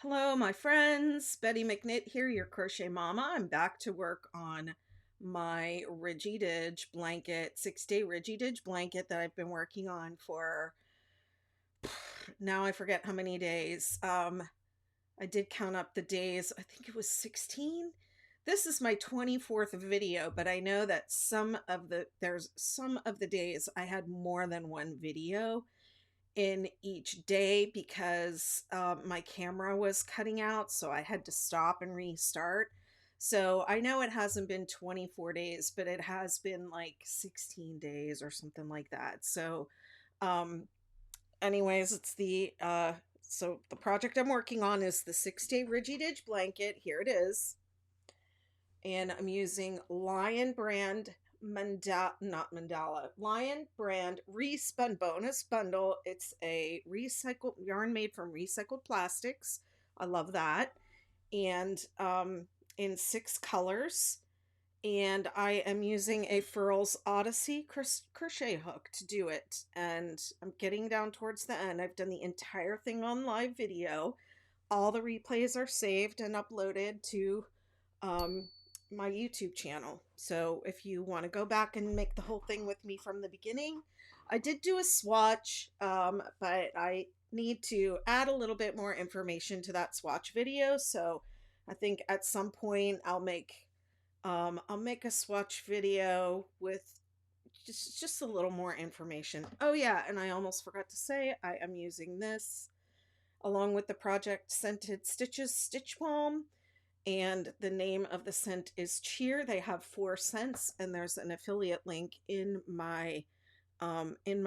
Hello, my friends. Betty McKnit here, your crochet mama. I'm back to work on my Ridgy Didge blanket, 6-day Ridgy Didge blanket that I've been working on for now I forget how many days. I did count up the days. I think it was 16. This is my 24th video, but I know that there's some of the days I had more than one video in each day because my camera was cutting out, so I had to stop and restart. So I know it hasn't been 24 days, but it has been like 16 days or something like that. So, um, anyways, so the project I'm working on is the 6-day Ridgy Didge blanket. Here it is, and I'm using Lion brand Lion brand respun bonus bundle. It's a recycled yarn made from recycled plastics. I love that. And in 6 colors. And I am using a Furls Odyssey crochet hook to do it. And I'm getting down towards the end. I've done the entire thing on live video. All the replays are saved and uploaded to um, my YouTube channel. So if you want to go back and make the whole thing with me from the beginning, I did do a swatch, but I need to add a little bit more information to that swatch video. So I think at some point I'll make a swatch video with just a little more information. Oh yeah, and I almost forgot to say I am using this along with the Project Scented Stitches Stitch Balm, and the name of the scent is Cheer. They have 4 scents, and there's an affiliate link in my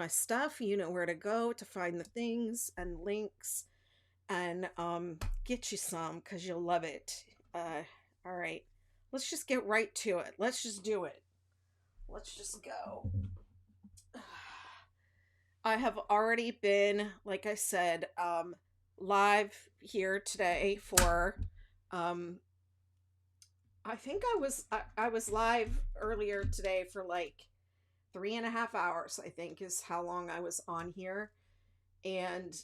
stuff. You know where to go to find the things and links, and get you some because you'll love it. All right, let's just get right to it. Let's just do it. Let's just go. I have already been, like I said, live here today for um I think I was live earlier today for like 3.5 hours, I think is how long I was on here. And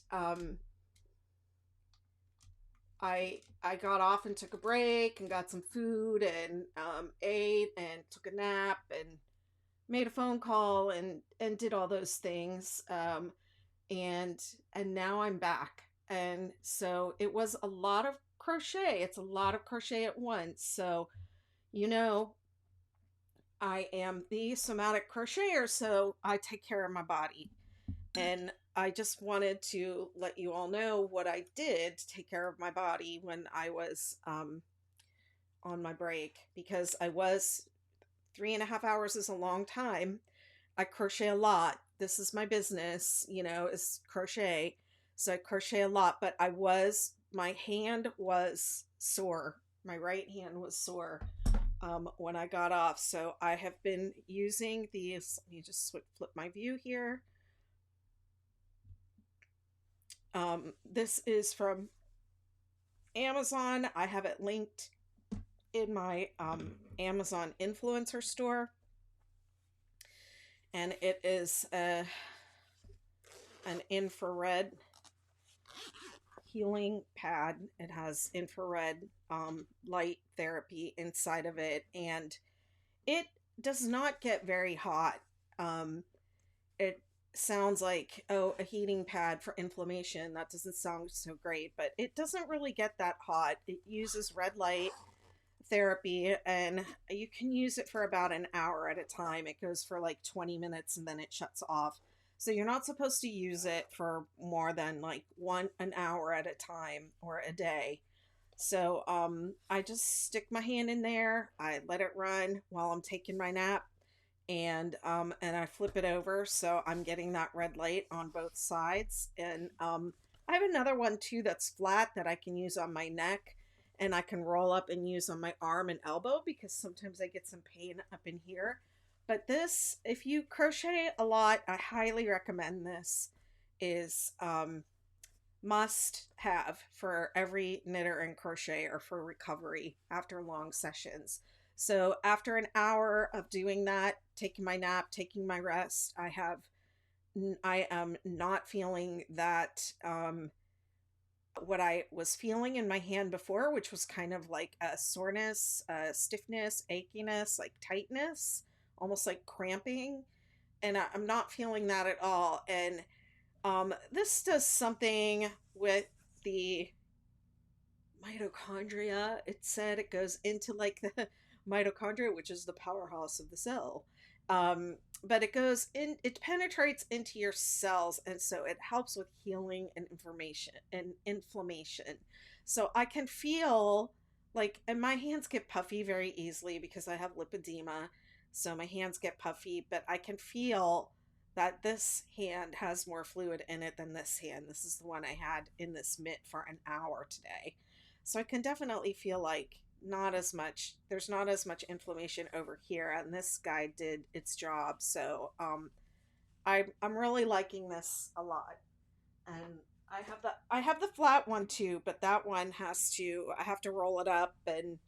I got off and took a break and got some food and ate and took a nap and made a phone call and did all those things. And now I'm back. And so it was a lot of crochet. It's a lot of crochet at once. So, you know, I am the somatic crocheter, so I take care of my body. And I just wanted to let you all know what I did to take care of my body when I was on my break, because I was 3.5 hours is a long time. I crochet a lot. This is my business, is crochet. So I crochet a lot, but my hand was sore. My right hand was sore when I got off. So I have been using these. Let me just flip my view here. This is from Amazon. I have it linked in my Amazon influencer store. And it is an infrared healing pad. It has infrared light therapy inside of it, and it does not get very hot. It sounds like, oh, a heating pad for inflammation. That doesn't sound so great, but it doesn't really get that hot. It uses red light therapy, and you can use it for about an hour at a time. It goes for like 20 minutes and then it shuts off. So you're not supposed to use it for more than like an hour at a time or a day. So I just stick my hand in there, I let it run while I'm taking my nap, and I flip it over so I'm getting that red light on both sides. And I have another one too that's flat that I can use on my neck, and I can roll up and use on my arm and elbow because sometimes I get some pain up in here. But this, if you crochet a lot, I highly recommend this. Is must have for every knitter and crocheter for recovery after long sessions. So after an hour of doing that, taking my nap, taking my rest, I am not feeling that what I was feeling in my hand before, which was kind of like a soreness, stiffness, achiness, like tightness, almost like cramping. And I'm not feeling that at all. And this does something with the mitochondria. It said it goes into like the mitochondria, which is the powerhouse of the cell. But it goes in, it penetrates into your cells, and so it helps with healing and information and inflammation. So I can feel like, and my hands get puffy very easily because I have lipedema. So my hands get puffy, but I can feel that this hand has more fluid in it than this hand. This is the one I had in this mitt for an hour today. So I can definitely feel like not as much, there's not as much inflammation over here, and this guy did its job. So I'm really liking this a lot. And I have the flat one too, but that one has to, I have to roll it up, and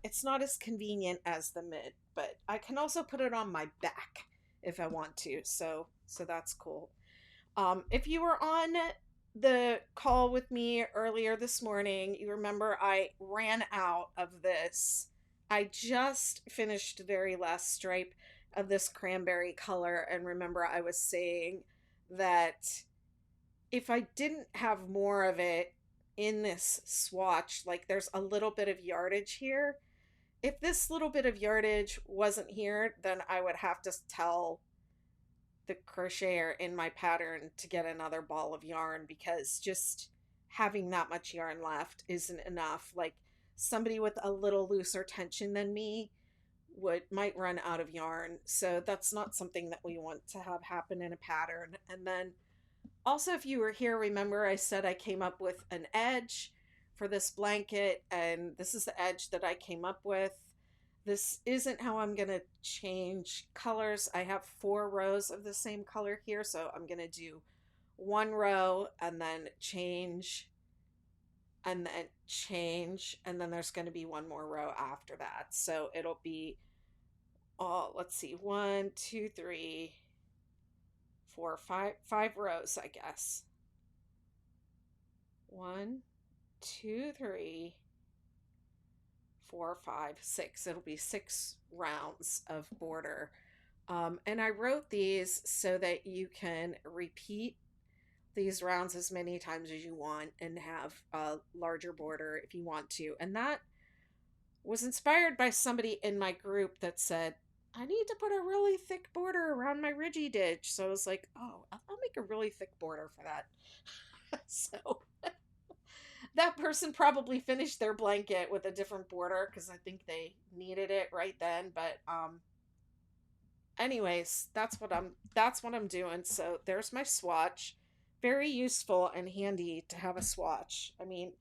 it's not as convenient as the mid, but I can also put it on my back if I want to. So that's cool. If you were on the call with me earlier this morning, you remember I ran out of this. I just finished the very last stripe of this cranberry color, and remember I was saying that if I didn't have more of it in this swatch, like there's a little bit of yardage here. If this little bit of yardage wasn't here, then I would have to tell the crocheter in my pattern to get another ball of yarn, because just having that much yarn left isn't enough. Like somebody with a little looser tension than me might run out of yarn. So that's not something that we want to have happen in a pattern. And then also, if you were here, remember I said I came up with an edge for this blanket, and this is the edge that I came up with. This isn't how I'm going to change colors. I have 4 rows of the same color here, so I'm going to do 1 row and then change, and then change, and then there's going to be 1 more row after that. So it'll be, oh, let's see, 1, 2, 3, 4, 5 rows, I guess. 1, 2, 3, 4, 5, 6. It'll be 6 rounds of border. And I wrote these so that you can repeat these rounds as many times as you want and have a larger border if you want to. And that was inspired by somebody in my group that said, I need to put a really thick border around my Ridgy Didge. So I was like, oh, I'll make a really thick border for that. So that person probably finished their blanket with a different border because I think they needed it right then. But anyways, that's what I'm doing. So there's my swatch. Very useful and handy to have a swatch. I mean,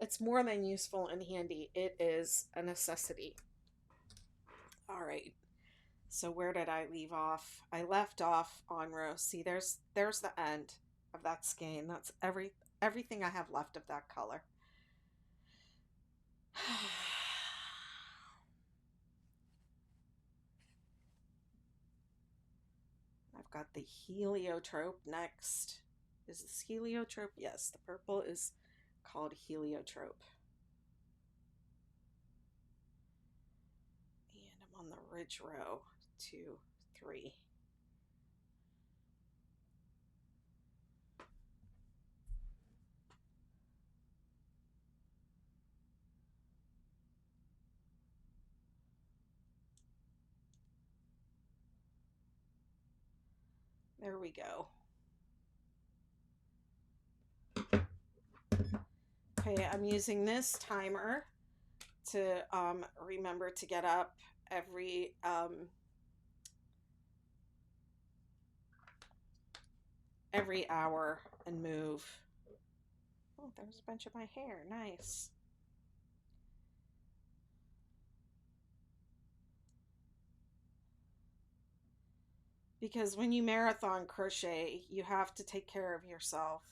it's more than useful and handy. It is a necessity. All right. So where did I leave off? I left off on row. See, there's the end of that skein. That's everything I have left of that color. I've got the heliotrope next. Is this heliotrope? Yes, the purple is called heliotrope. And I'm on the ridge row, 2, 3. There we go. Okay, I'm using this timer to remember to get up every hour and move. Oh, there's a bunch of my hair. Nice. Because when you marathon crochet, you have to take care of yourself.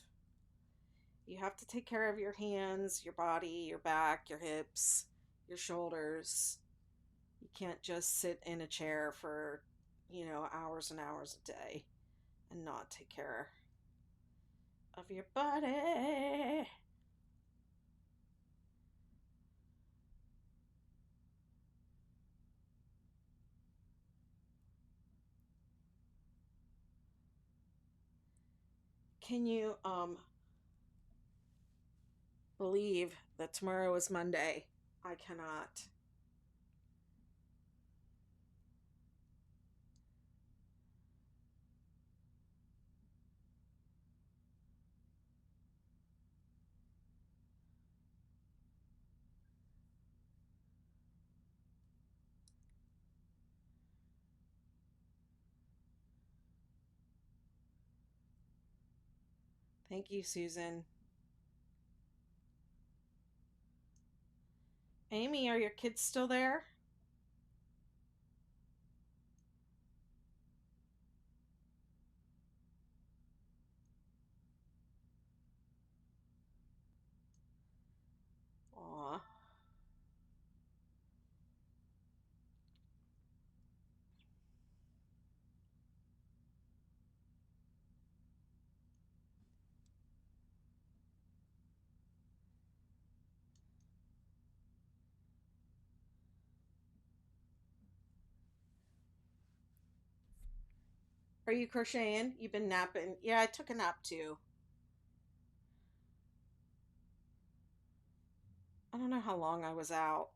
You have to take care of your hands, your body, your back, your hips, your shoulders. You can't just sit in a chair for, hours and hours a day and not take care of your body. Can you believe that tomorrow is Monday? I cannot. Thank you, Susan. Amy, are your kids still there? Aw. Are you crocheting? You've been napping? Yeah, I took a nap too. I don't know how long I was out.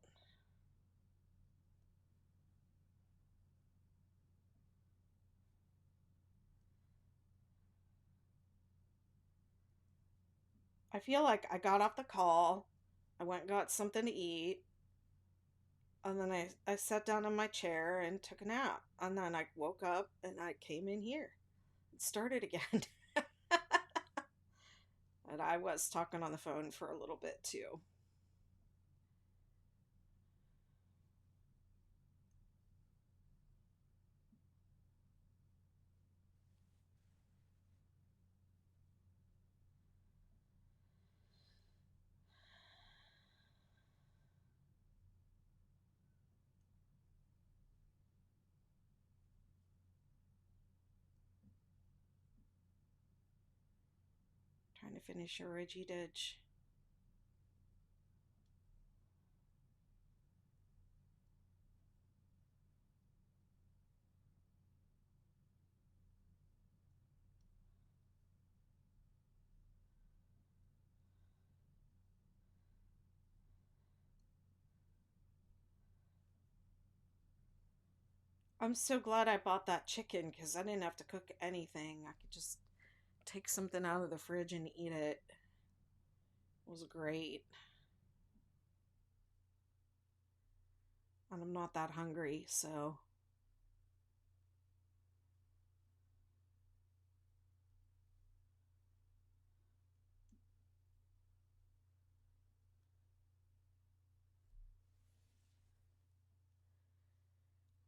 I feel like I got off the call, I went and got something to eat, and then I sat down in my chair and took a nap. And then I woke up and I came in here. It started again. And I was talking on the phone for a little bit too. Trying to finish a Ridgy Didge. I'm so glad I bought that chicken because I didn't have to cook anything. I could just take something out of the fridge and eat it. It was great. And I'm not that hungry, so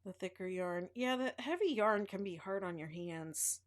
the thicker yarn. Yeah, the heavy yarn can be hard on your hands.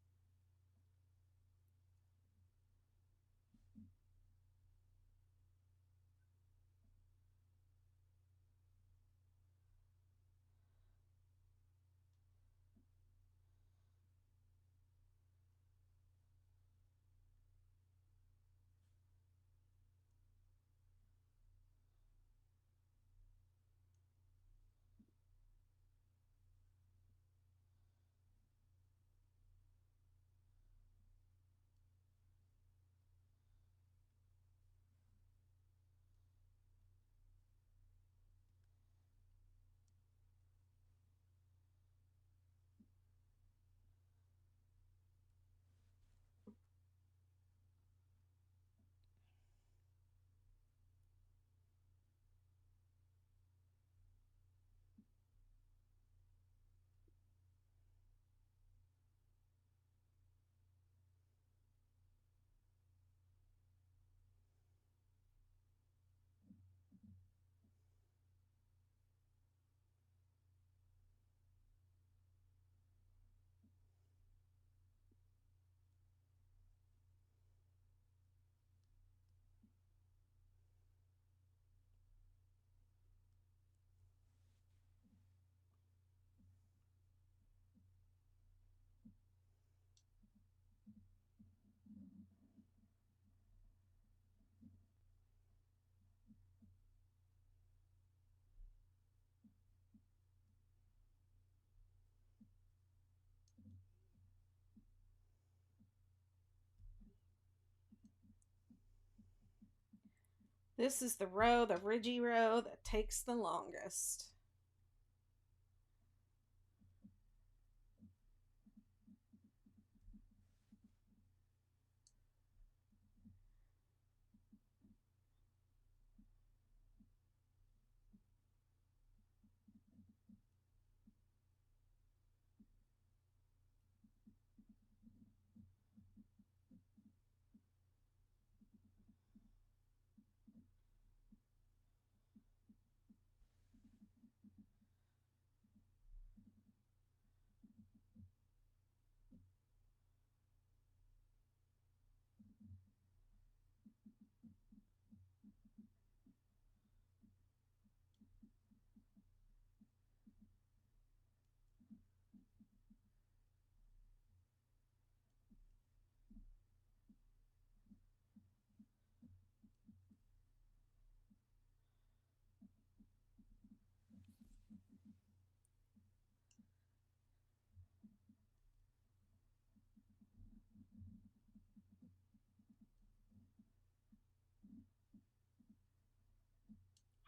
This is the row, the Ridgy row, that takes the longest.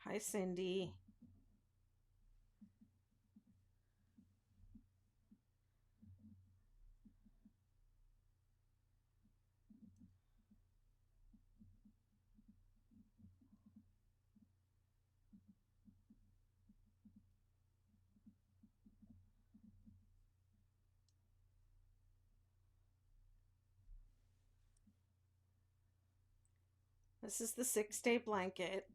Hi, Cindy. This is the 6-day blanket.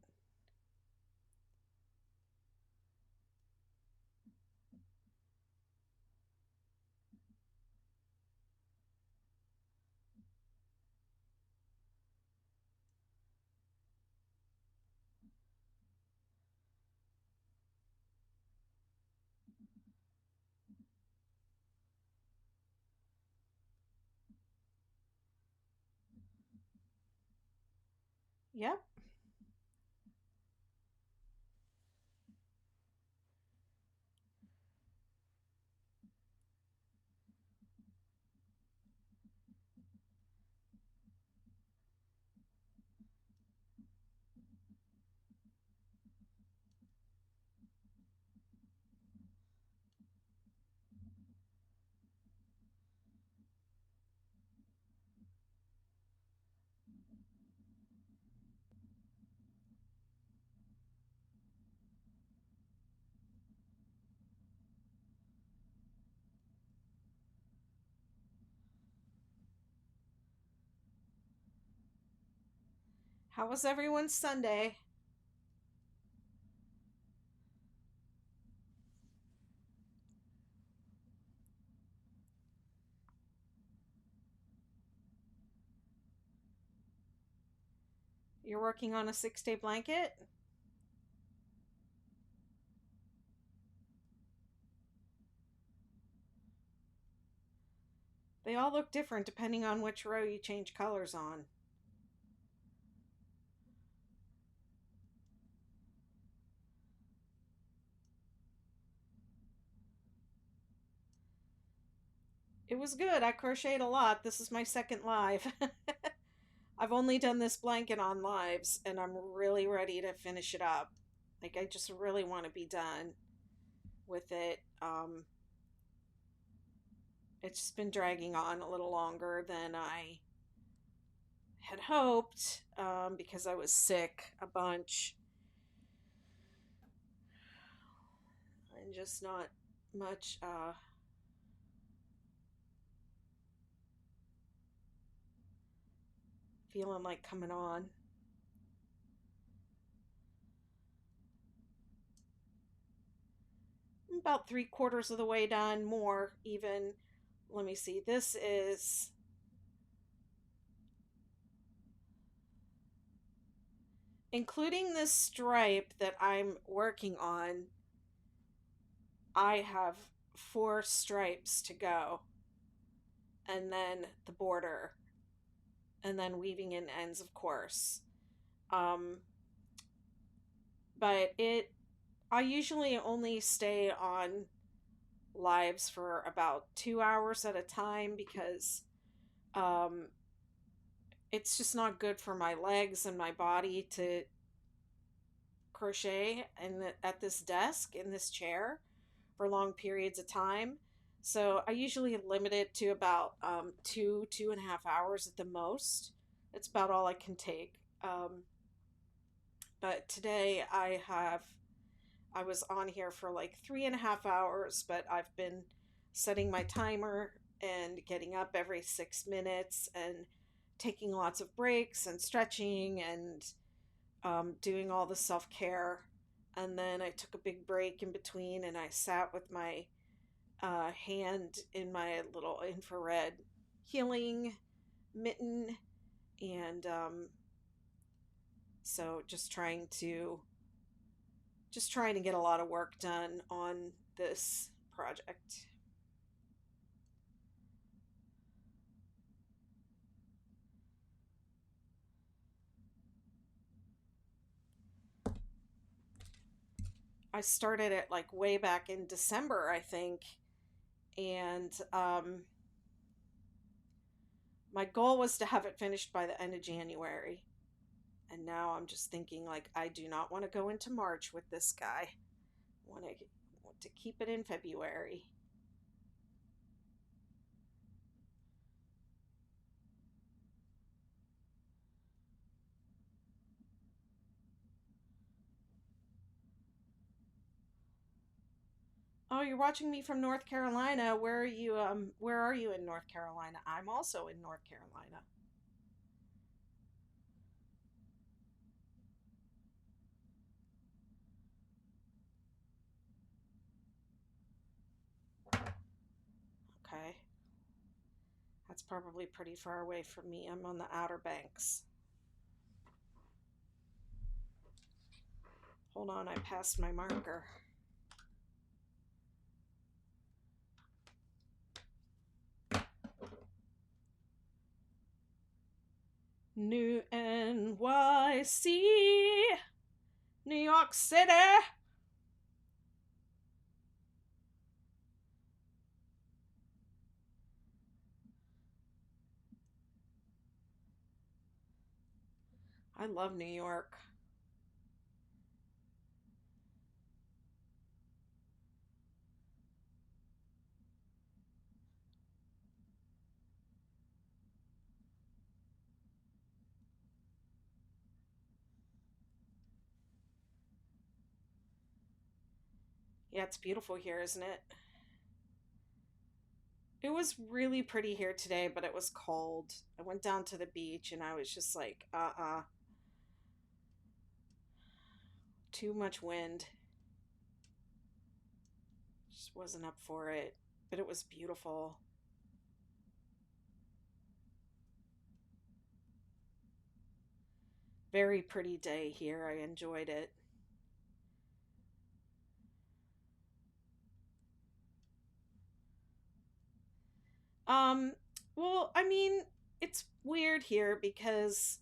Yep. How was everyone's Sunday? You're working on a 6-day blanket? They all look different depending on which row you change colors on. It was good. I crocheted a lot. This is my second live. I've only done this blanket on lives, and I'm really ready to finish it up. Like, I just really want to be done with it. It's just been dragging on a little longer than I had hoped, because I was sick a bunch and just not much feeling like coming on. I'm about 3/4 of the way done, more even. Let me see. This is, including this stripe that I'm working on, I have 4 stripes to go, and then the border, and then weaving in ends, of course. Um, but I usually only stay on lives for about 2 hours at a time because um, it's just not good for my legs and my body to crochet at this desk in this chair for long periods of time. So I usually limit it to about 2.5 hours at the most. It's about all I can take. But today I was on here for like 3.5 hours, but I've been setting my timer and getting up every 6 minutes and taking lots of breaks and stretching and doing all the self care. And then I took a big break in between and I sat with my hand in my little infrared healing mitten. And so just trying to get a lot of work done on this project. I started it like way back in December, I think, and my goal was to have it finished by the end of January. And now I'm just thinking like I do not want to go into March with this guy. Want to keep it in February. Oh, you're watching me from North Carolina. Where are you in North Carolina? I'm also in North Carolina. Okay. That's probably pretty far away from me. I'm on the Outer Banks. Hold on, I passed my marker. New NYC, New York City. I love New York. Yeah, it's beautiful here, isn't it? It was really pretty here today, but it was cold. I went down to the beach and I was just like, too much wind. Just wasn't up for it. But it was beautiful. Very pretty day here. I enjoyed it. Um, well, I mean, it's weird here because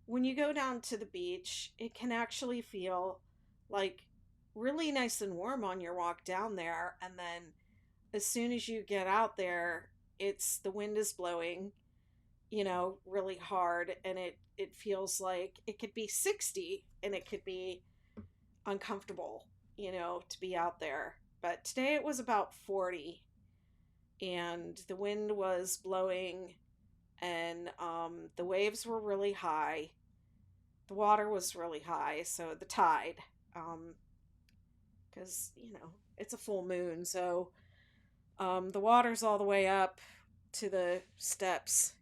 when you go down to the beach, it can actually feel like really nice and warm on your walk down there. And then as soon as you get out there, the wind is blowing, really hard. And it feels like it could be 60 and it could be uncomfortable, to be out there. But today it was about 40 and the wind was blowing and the waves were really high. The water was really high, so the tide, because it's a full moon, so the water's all the way up to the steps,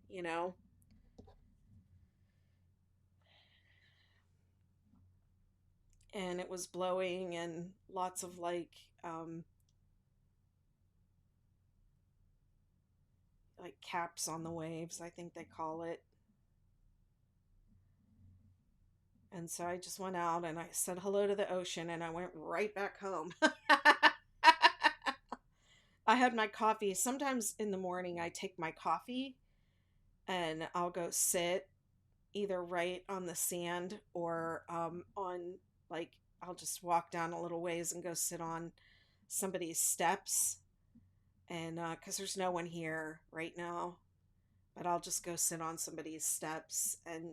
and it was blowing and lots of like caps on the waves, I think they call it. And so I just went out and I said hello to the ocean and I went right back home. I had my coffee. Sometimes in the morning, I take my coffee and I'll go sit either right on the sand or like, I'll just walk down a little ways and go sit on somebody's steps. And because there's no one here right now, but I'll just go sit on somebody's steps and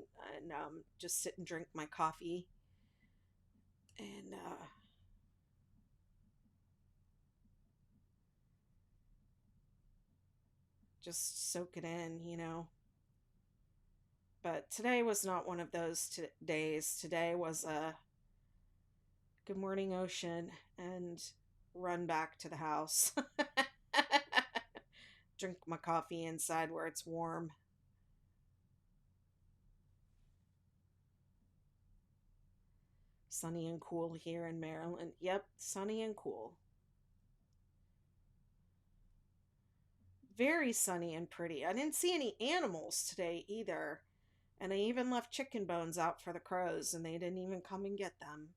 just sit and drink my coffee. And just soak it in, you know. But today was not one of those days. Today was a good morning ocean and run back to the house. Drink my coffee inside where it's warm. Sunny and cool here in Maryland. Yep, sunny and cool. Very sunny and pretty. I didn't see any animals today either. And I even left chicken bones out for the crows, and they didn't even come and get them.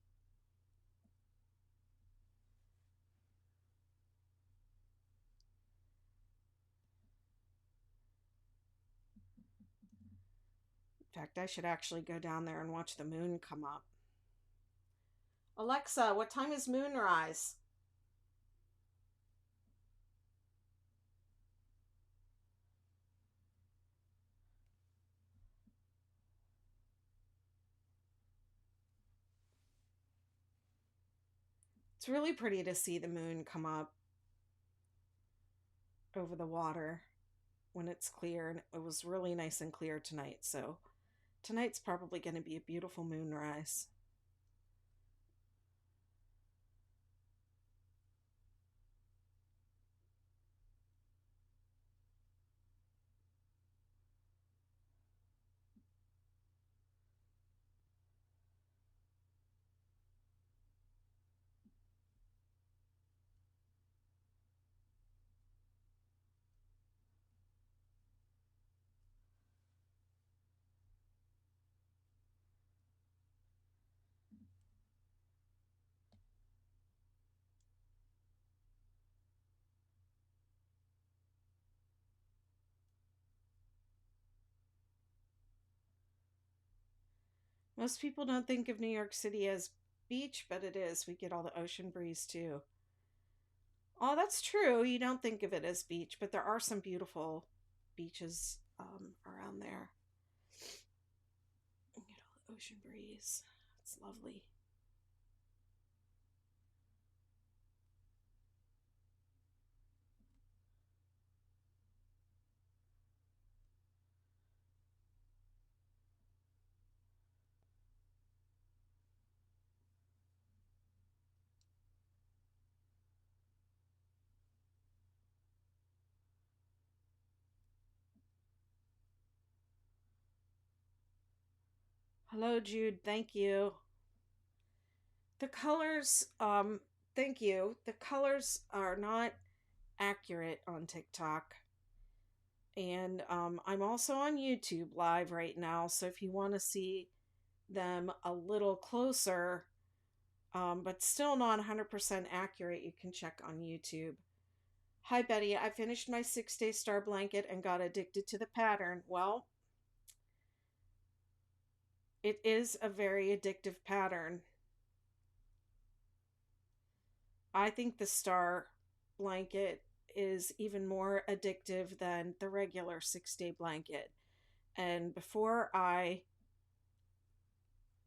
In fact, I should actually go down there and watch the moon come up. Alexa, what time is moonrise? It's really pretty to see the moon come up over the water when it's clear, and it was really nice and clear tonight. So tonight's probably going to be a beautiful moonrise. Most people don't think of New York City as beach, but it is. We get all the ocean breeze too. Oh, that's true. You don't think of it as beach, but there are some beautiful beaches around there. You get all the ocean breeze. It's lovely. Hello, Jude. Thank you. The colors, thank you. The colors are not accurate on TikTok. And I'm also on YouTube live right now. So if you want to see them a little closer, but still not 100% accurate, you can check on YouTube. Hi, Betty. I finished my 6-day star blanket and got addicted to the pattern. Well, it is a very addictive pattern. I think the star blanket is even more addictive than the regular 6-day blanket. And before I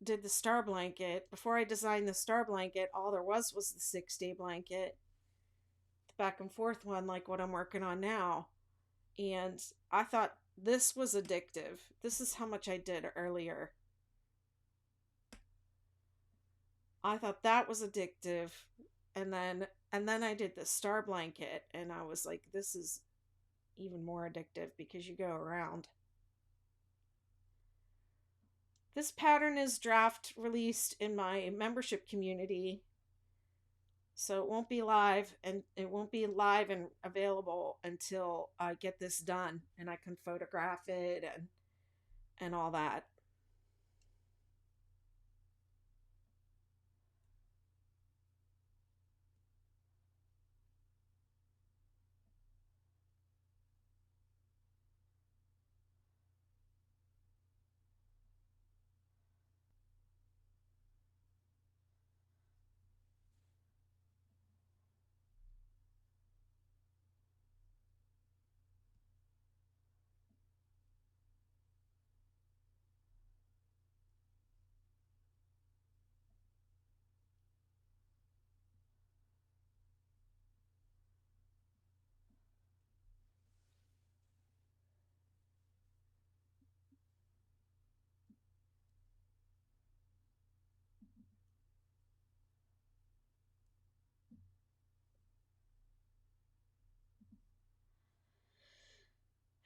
did the star blanket, before I designed the star blanket, all there was the 6-day blanket, the back and forth one, like what I'm working on now. And I thought this was addictive. This is how much I did earlier. I thought that was addictive. And then I did the star blanket and I was like, this is even more addictive because you go around. This pattern is draft released in my membership community. So it won't be live, and it won't be live and available until I get this done and I can photograph it and all that.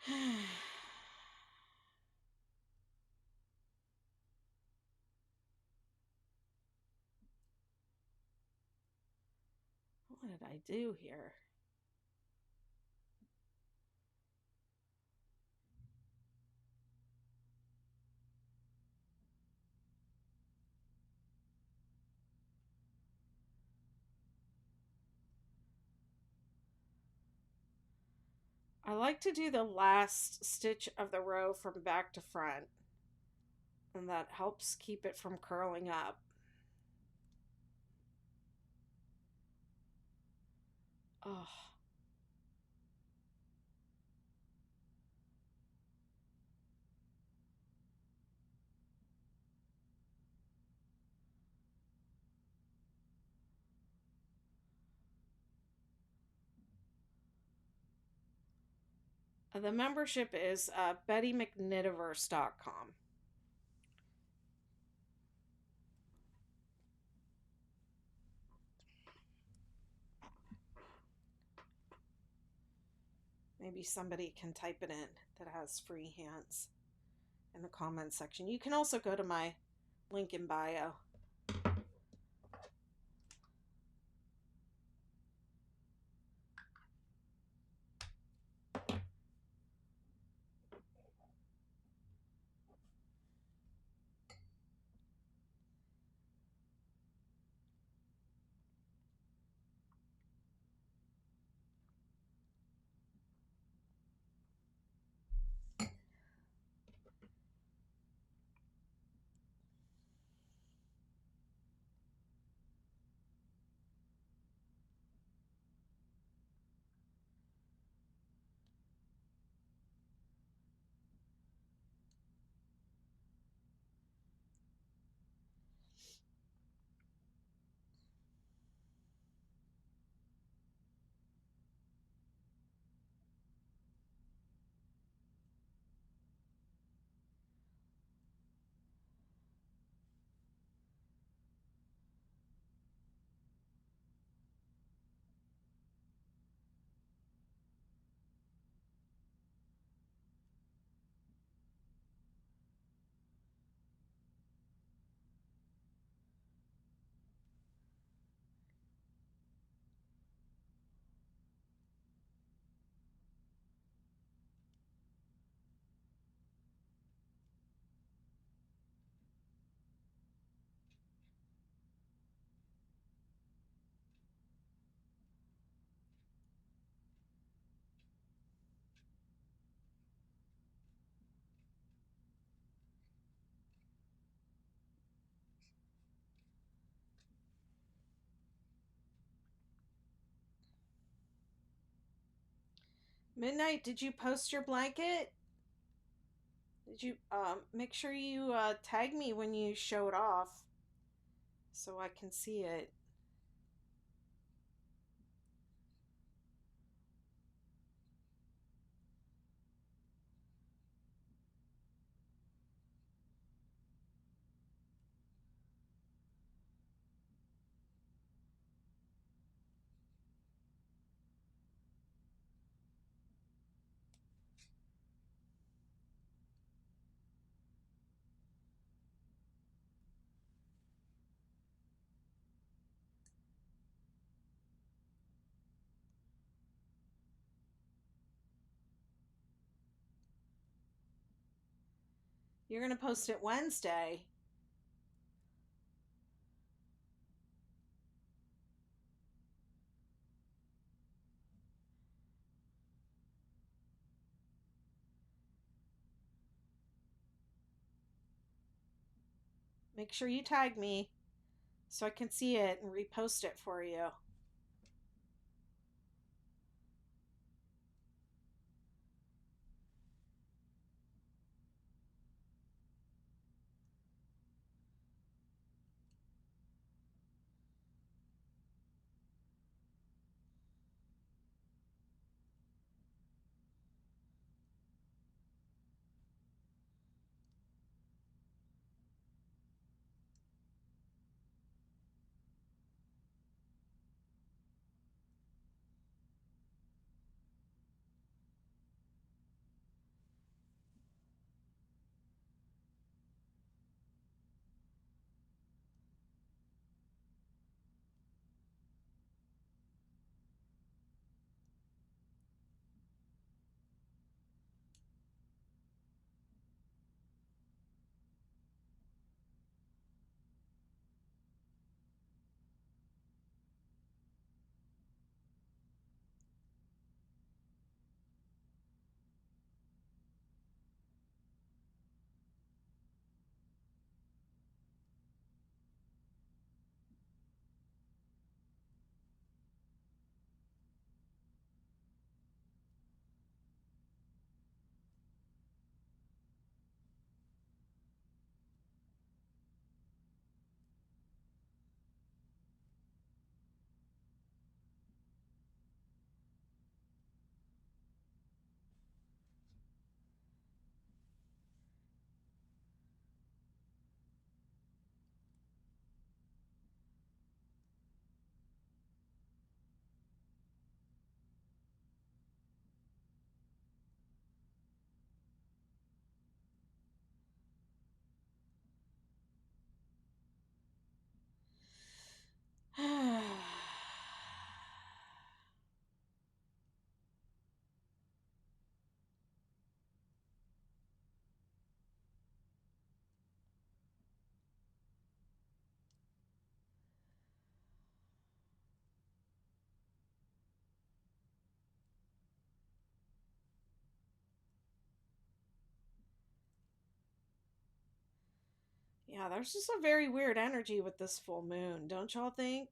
What did I do here? I like to do the last stitch of the row from back to front, and that helps keep it from curling up. Oh. The membership is BettyMcKnitiverse.com. Maybe somebody can type it in that has free hands in the comments section. You can also go to my link in bio. Midnight, did you post your blanket? Did you make sure you tag me when you show it off so I can see it? You're going to post it Wednesday. Make sure you tag me so I can see it and repost it for you. Yeah, there's just a very weird energy with this full moon, don't y'all think?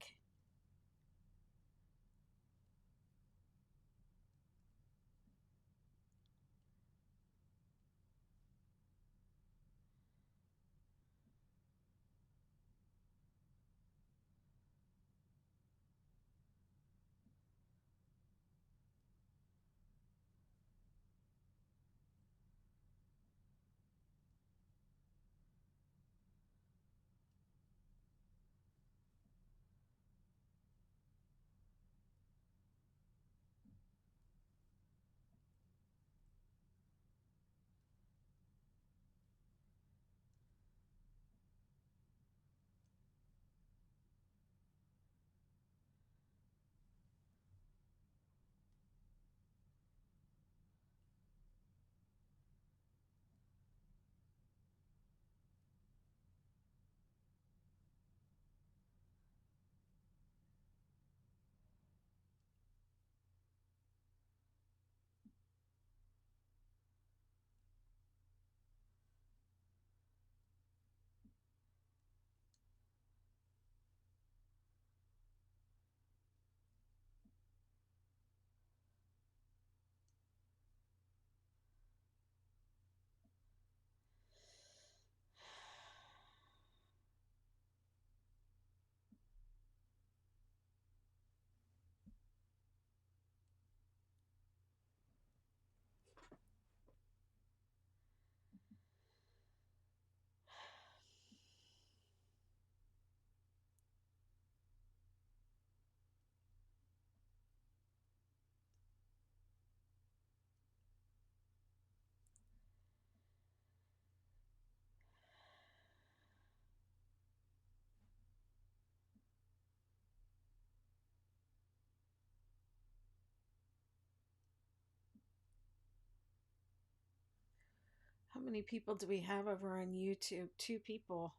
How many people do we have over on YouTube? Two people.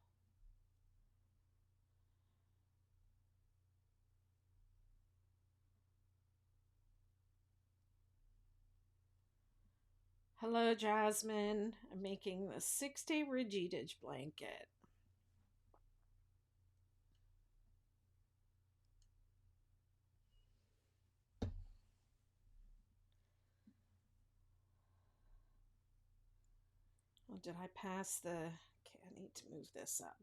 Hello, Jasmine. I'm making the 6-day Ridgy Didge blanket. Oh, did I pass the... Okay, I need to move this up.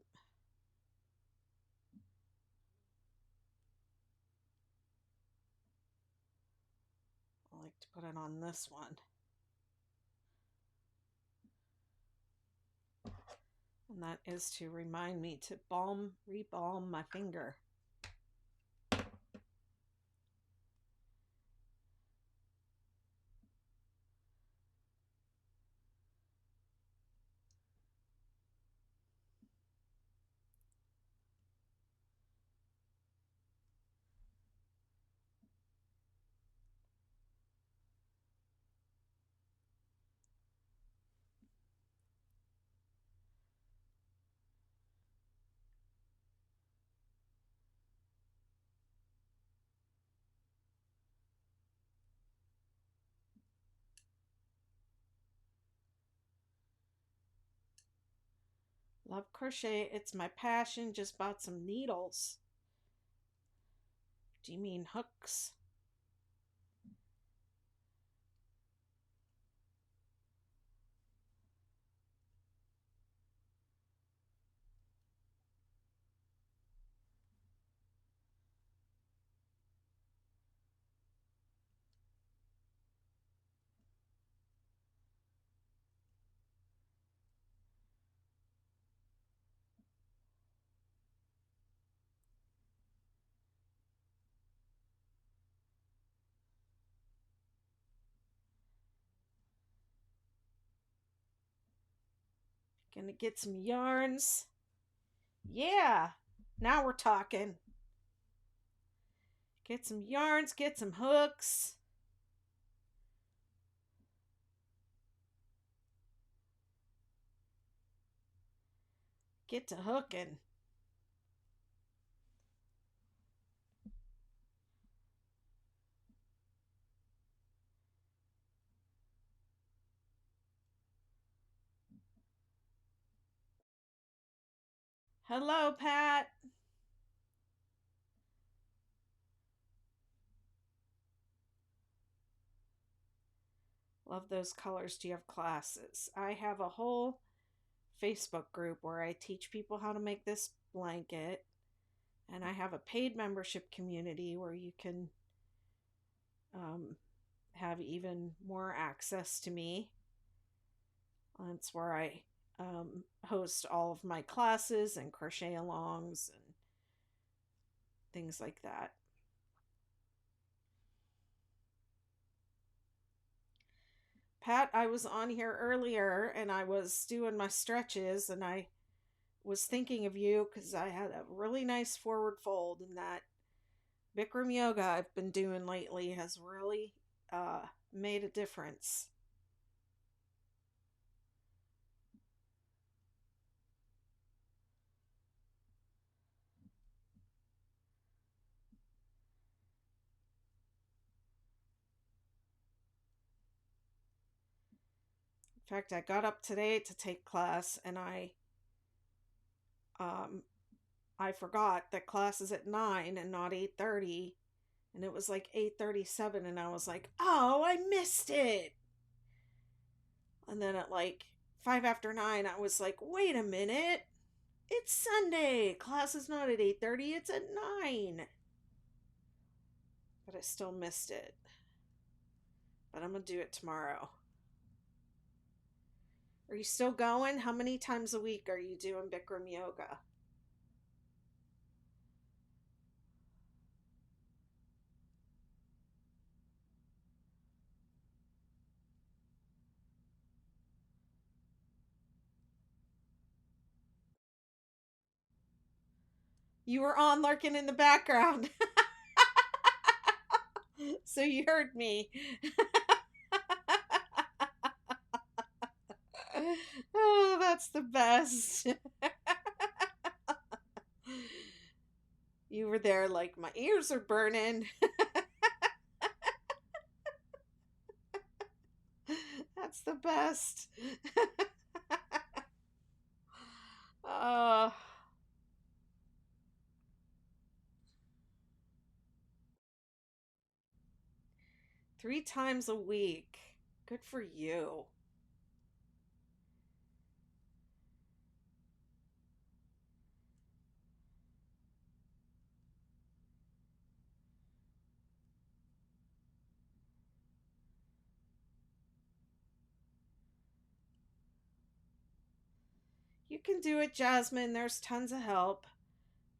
I like to put it on this one. And that is to remind me to rebalm my finger. Love crochet. It's my passion. Just bought some needles. Do you mean hooks? Gonna get some yarns. Yeah, now we're talking. Get some yarns, get some hooks. Get to hooking. Hello, Pat. Love those colors. Do you have classes? I have a whole Facebook group where I teach people how to make this blanket, and I have a paid membership community where you can um, have even more access to me. That's where I host all of my classes and crochet alongs and things like that. Pat, I was on here earlier and I was doing my stretches and I was thinking of you because I had a really nice forward fold, and that Bikram yoga I've been doing lately has really made a difference. In fact, I got up today to take class and um, I forgot that class is at 9 and not 8:30, and it was like 8:37 and I was like, "Oh, I missed it." And then at like 5 after 9, I was like, "Wait a minute. It's Sunday. Class is not at 8:30, it's at 9." But I still missed it. But I'm going to do it tomorrow. Are you still going? How many times a week are you doing Bikram yoga? You were on lurking in the background. So you heard me. Oh, that's the best. You were there like, my ears are burning. That's the best. uh, 3 times a week. Good for you. You can do it, Jasmine. There's tons of help.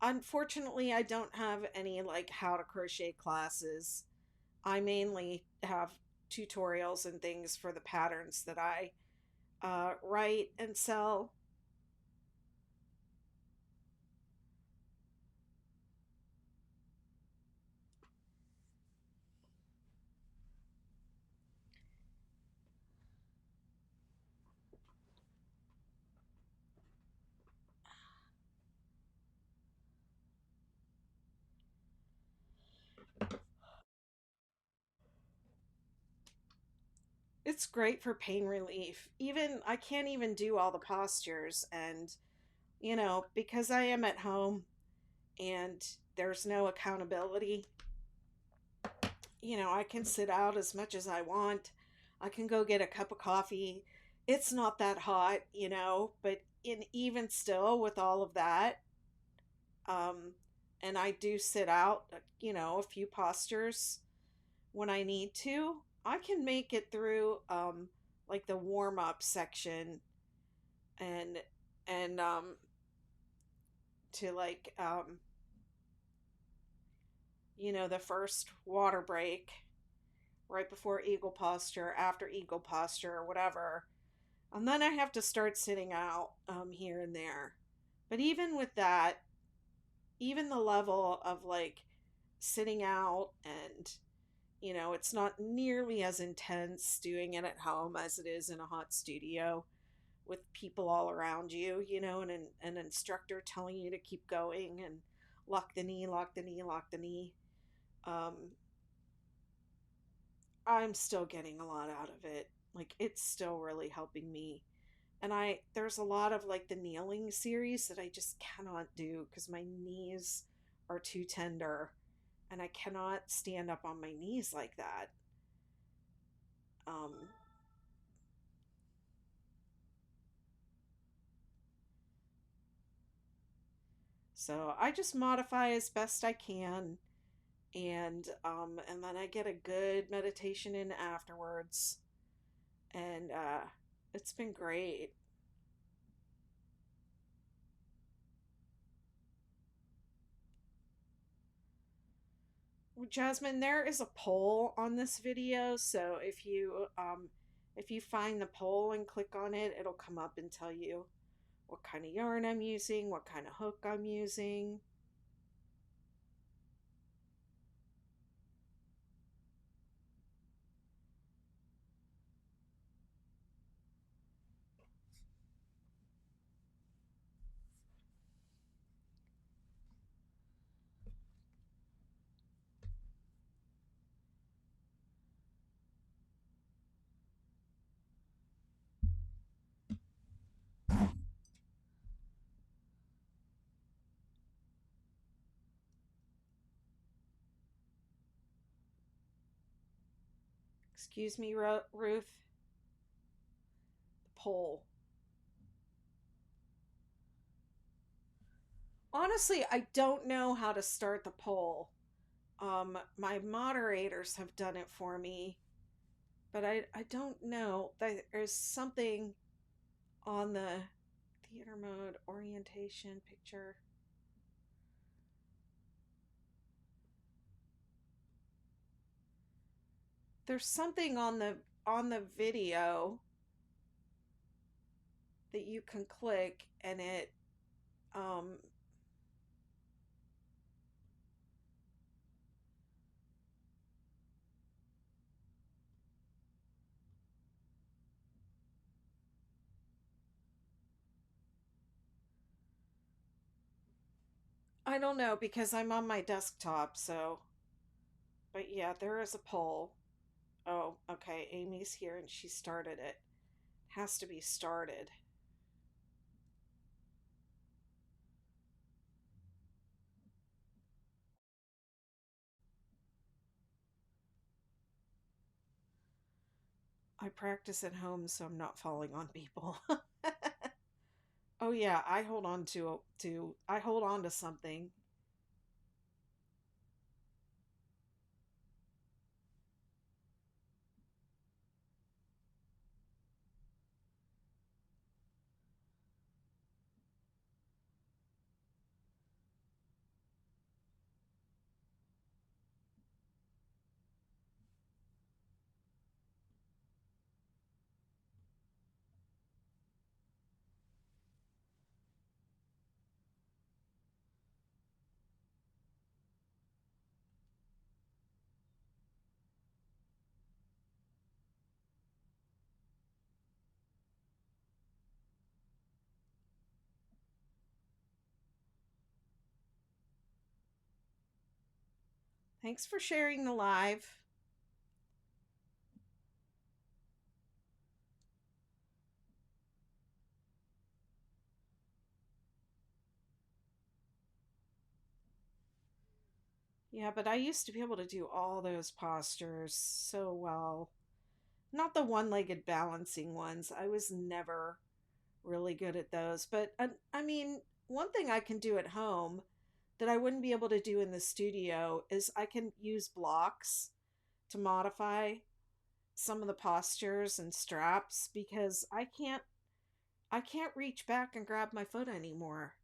Unfortunately, I don't have any like how to crochet classes. I mainly have tutorials and things for the patterns that I write and sell. It's great for pain relief. Even I can't even do all the postures, and because I am at home and there's no accountability, I can sit out as much as I want. I can go get a cup of coffee. It's not that hot, but even still with all of that, um and I do sit out, a few postures when I need to. I can make it through like the warm up section and to like the first water break right before eagle posture, after eagle posture, or whatever. And then I have to start sitting out here and there. But even with that, even the level of like sitting out, and it's not nearly as intense doing it at home as it is in a hot studio with people all around you, and an instructor telling you to keep going and lock the knee, lock the knee, lock the knee. Um, I'm still getting a lot out of it. Like, it's still really helping me. And there's a lot of like the kneeling series that I just cannot do because my knees are too tender and I cannot stand up on my knees like that. Um, so I just modify as best I can, and then I get a good meditation in afterwards, and it's been great. Well, Jasmine, there is a poll on this video, so if you find the poll and click on it, it'll come up and tell you what kind of yarn I'm using, what kind of hook I'm using. Excuse me, Ruth. The poll. Honestly, I don't know how to start the poll. My moderators have done it for me, but I don't know. There's something on the theater mode orientation picture. There's something on the video that you can click and it um I don't know because I'm on my desktop, so but yeah, there is a poll. Oh, okay, Amy's here and she started it. Has to be started. I practice at home so I'm not falling on people. Oh yeah, I hold on to something. Thanks for sharing the live. Yeah, but I used to be able to do all those postures so well. Not the one-legged balancing ones. I was never really good at those. But I mean, one thing I can do at home that I wouldn't be able to do in the studio is I can use blocks to modify some of the postures and straps because I can't reach back and grab my foot anymore.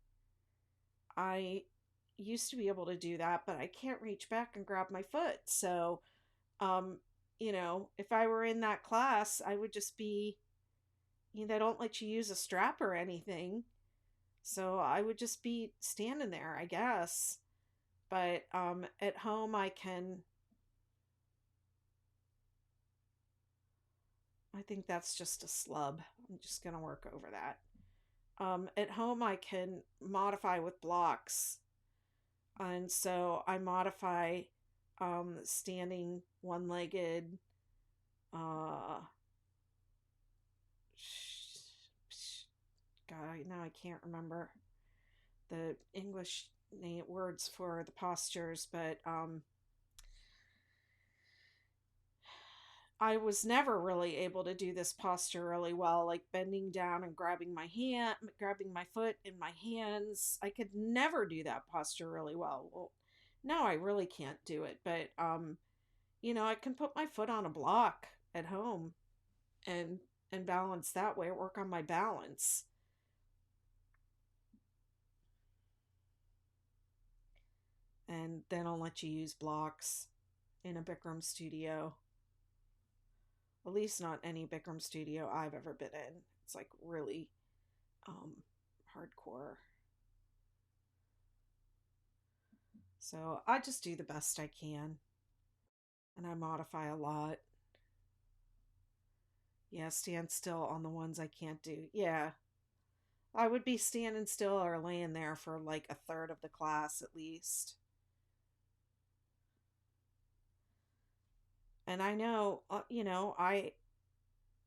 I used to be able to do that, but I can't reach back and grab my foot. So, um, if I were in that class, I would just be, they don't let you use a strap or anything. So I would just be standing there, I guess. But at home, I think that's just a slub. I'm just going to work over that. At home, I can modify with blocks. And so I modify standing one legged, uh, God, now I can't remember the English words for the postures, but I was never really able to do this posture really well, like bending down and grabbing my foot in my hands. I could never do that posture really well. Well, now I really can't do it, but I can put my foot on a block at home and balance that way, work on my balance. And they don't let you use blocks in a Bikram studio. At least not any Bikram studio I've ever been in. It's like really hardcore. So I just do the best I can. And I modify a lot. Yeah, stand still on the ones I can't do. Yeah. I would be standing still or laying there for like a third of the class at least. And I know, I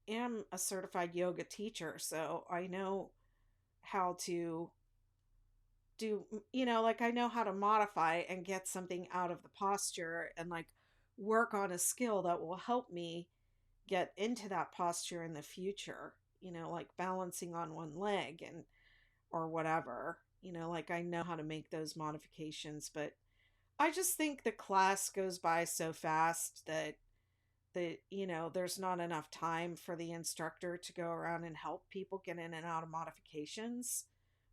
am a certified yoga teacher, so I know how to do, like I know how to modify and get something out of the posture and like work on a skill that will help me get into that posture in the future, like balancing on one leg and or whatever, like I know how to make those modifications, but I just think the class goes by so fast that there's not enough time for the instructor to go around and help people get in and out of modifications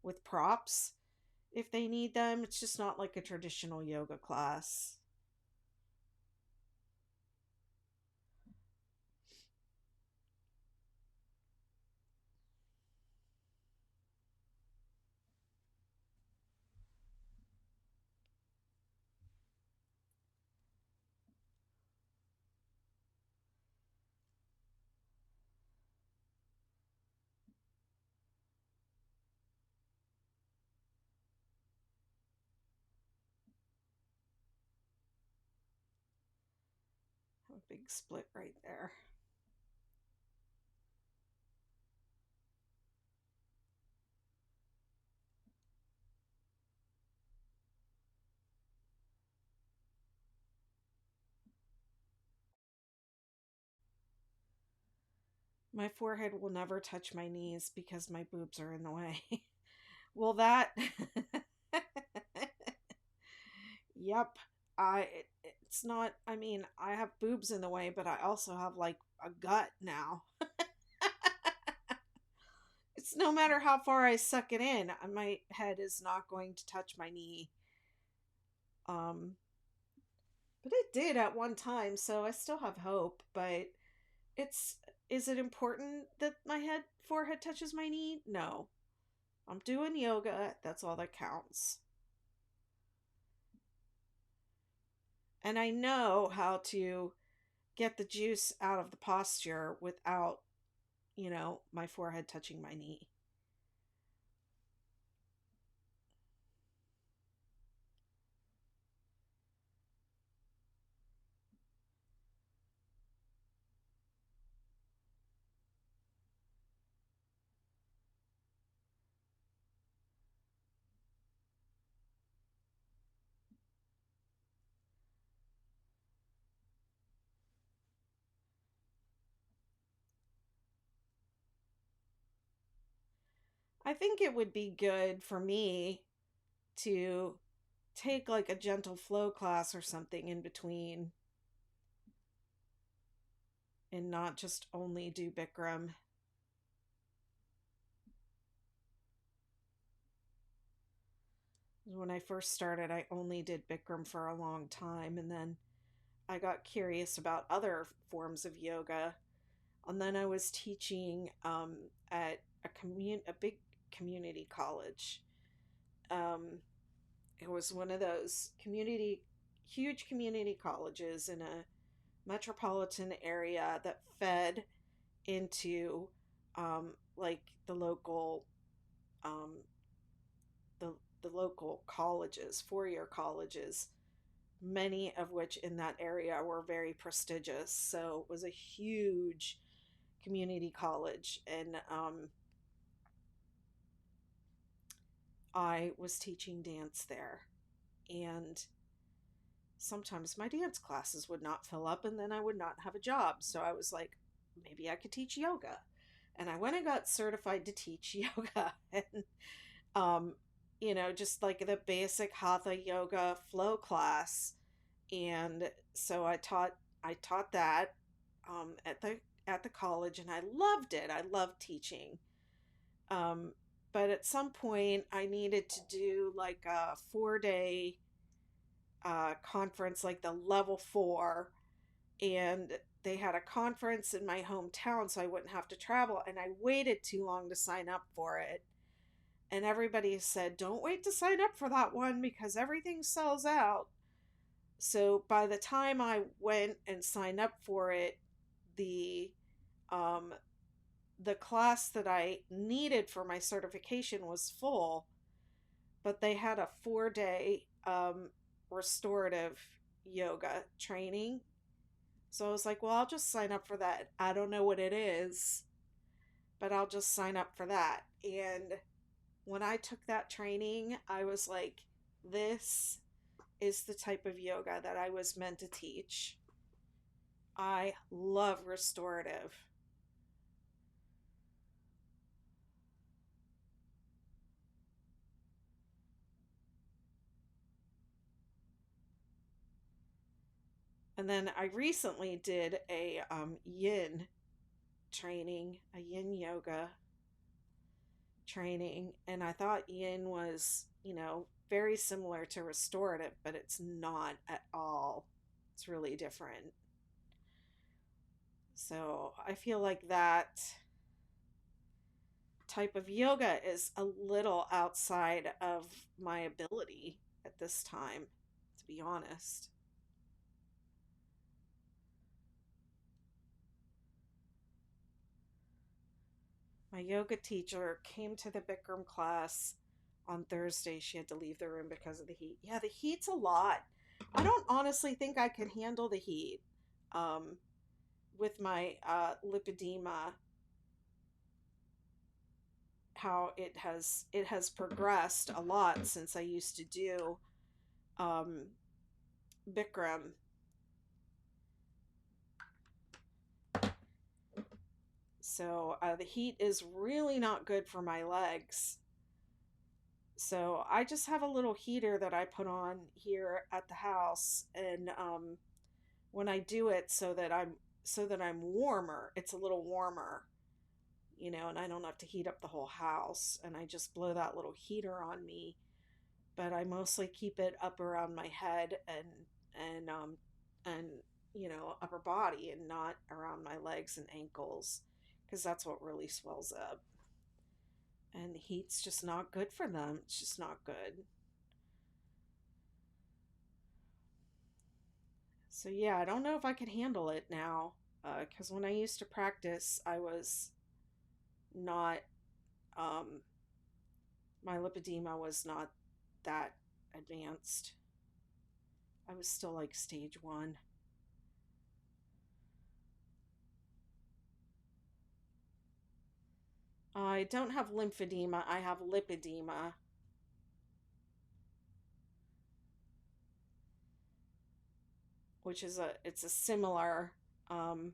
with props if they need them. It's just not like a traditional yoga class. A big split right there. My forehead will never touch my knees because my boobs are in the way. Well, that yep. It's not, I mean, I have boobs in the way, but I also have like a gut now. It's no matter how far I suck it in, my head is not going to touch my knee. Um but it did at one time, so I still have hope, but it's is it important that my head forehead touches my knee? No. I'm doing yoga, that's all that counts. And I know how to get the juice out of the posture without, my forehead touching my knee. I think it would be good for me to take like a gentle flow class or something in between and not just only do Bikram. When I first started, I only did Bikram for a long time, and then I got curious about other forms of yoga. And then I was teaching at a big community college. Um, it was one of those huge community colleges in a metropolitan area that fed into like um, the the local colleges, 4-year colleges, many of which in that area were very prestigious. So it was a huge community college, and I was teaching dance there. And sometimes my dance classes would not fill up and then I would not have a job. So I was like, maybe I could teach yoga. And I went and got certified to teach yoga. And, um, just like the basic hatha yoga flow class. And so I taught that at the college, and I loved it. I loved teaching. Um, but at some point, I needed to do like a 4 day conference, like the level 4, and they had a conference in my hometown, so I wouldn't have to travel. And I waited too long to sign up for it. And everybody said, "Don't wait to sign up for that one because everything sells out." So by the time I went and signed up for it, the um, the class that I needed for my certification was full, but they had a 4 day restorative yoga training. So I was like, well, I'll just sign up for that. I don't know what it is, but I'll just sign up for that. And when I took that training, I was like, this is the type of yoga that I was meant to teach. I love restorative. And then I recently did a yin training, a yin yoga training, and I thought yin was, very similar to restorative, but it's not at all. It's really different. So I feel like that type of yoga is a little outside of my ability at this time, to be honest. My yoga teacher came to the Bikram class on Thursday. She had to leave the room because of the heat. Yeah, the heat's a lot. I don't honestly think I could handle the heat um, with my lipedema. How it has progressed a lot since I used to do um, Bikram. So the heat is really not good for my legs. So I just have a little heater that I put on here at the house, and when I do it, so that I'm warmer, it's a little warmer, and I don't have to heat up the whole house, and I just blow that little heater on me. But I mostly keep it up around my head and upper body, and not around my legs and ankles, because that's what really swells up. And heat's just not good for them. It's just not good. So yeah, I don't know if I could handle it now. Because when I used to practice, I was not. Um, my lipedema was not that advanced. I was still like stage 1. I don't have lymphedema. I have lipedema, which is a similar. Um,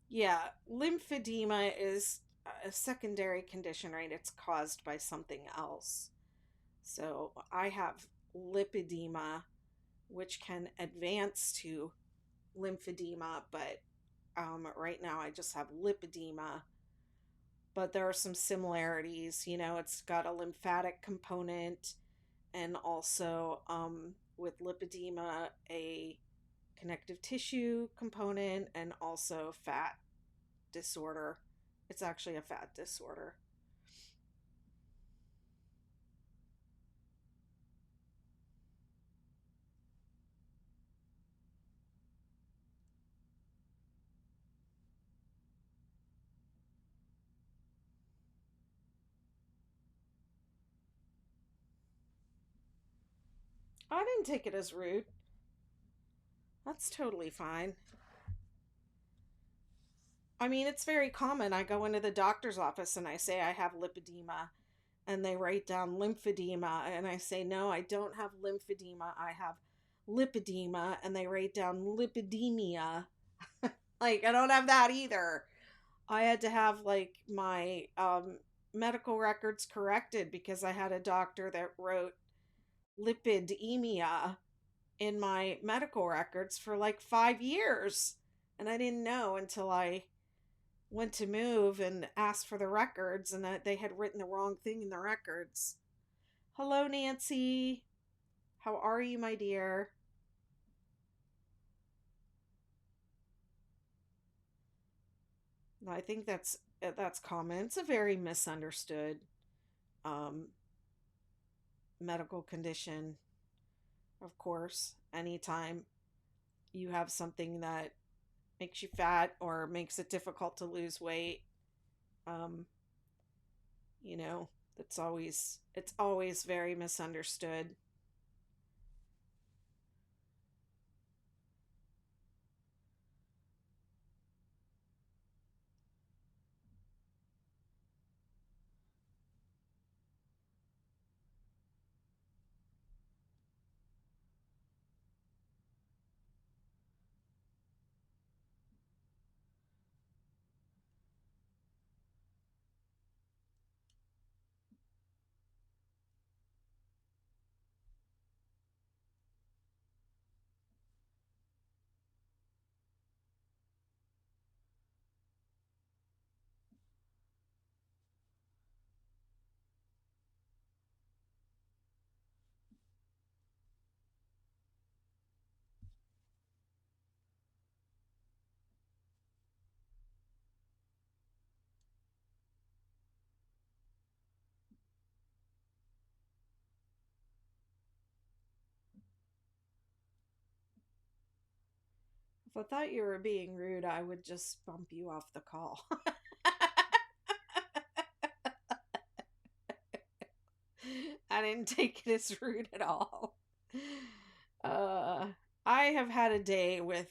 yeah, lymphedema is a secondary condition, right? It's caused by something else. So I have lipedema, which can advance to lymphedema, but right now I just have lipedema. But there are some similarities. It's got a lymphatic component, and also with lipedema, a connective tissue component, and also fat disorder. It's actually a fat disorder. I didn't take it as rude. That's totally fine. I mean, it's very common. I go into the doctor's office and I say I have lipedema, and they write down lymphedema, and I say, no, I don't have lymphedema. I have lipedema, and they write down lipidemia. Like, I don't have that either. I had to have like my medical records corrected because I had a doctor that wrote lipidemia in my medical records for like 5 years. And I didn't know until I went to move and asked for the records, and that they had written the wrong thing in the records. Hello, Nancy. How are you, my dear? I think that's common. It's a very misunderstood um, medical condition. Of course, anytime you have something that makes you fat or makes it difficult to lose weight, um, you know, it's always very misunderstood. If I thought you were being rude, I would just bump you off the call. I didn't take it as rude at all. Uh, I have had a day with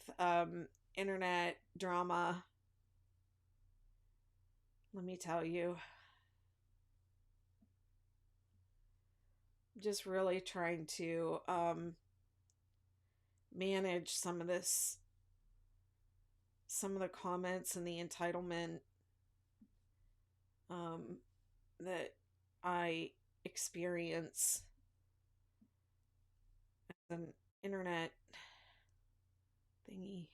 internet drama. Let me tell you, just really trying to manage some of the comments and the entitlement um, that I experience as an internet thingy.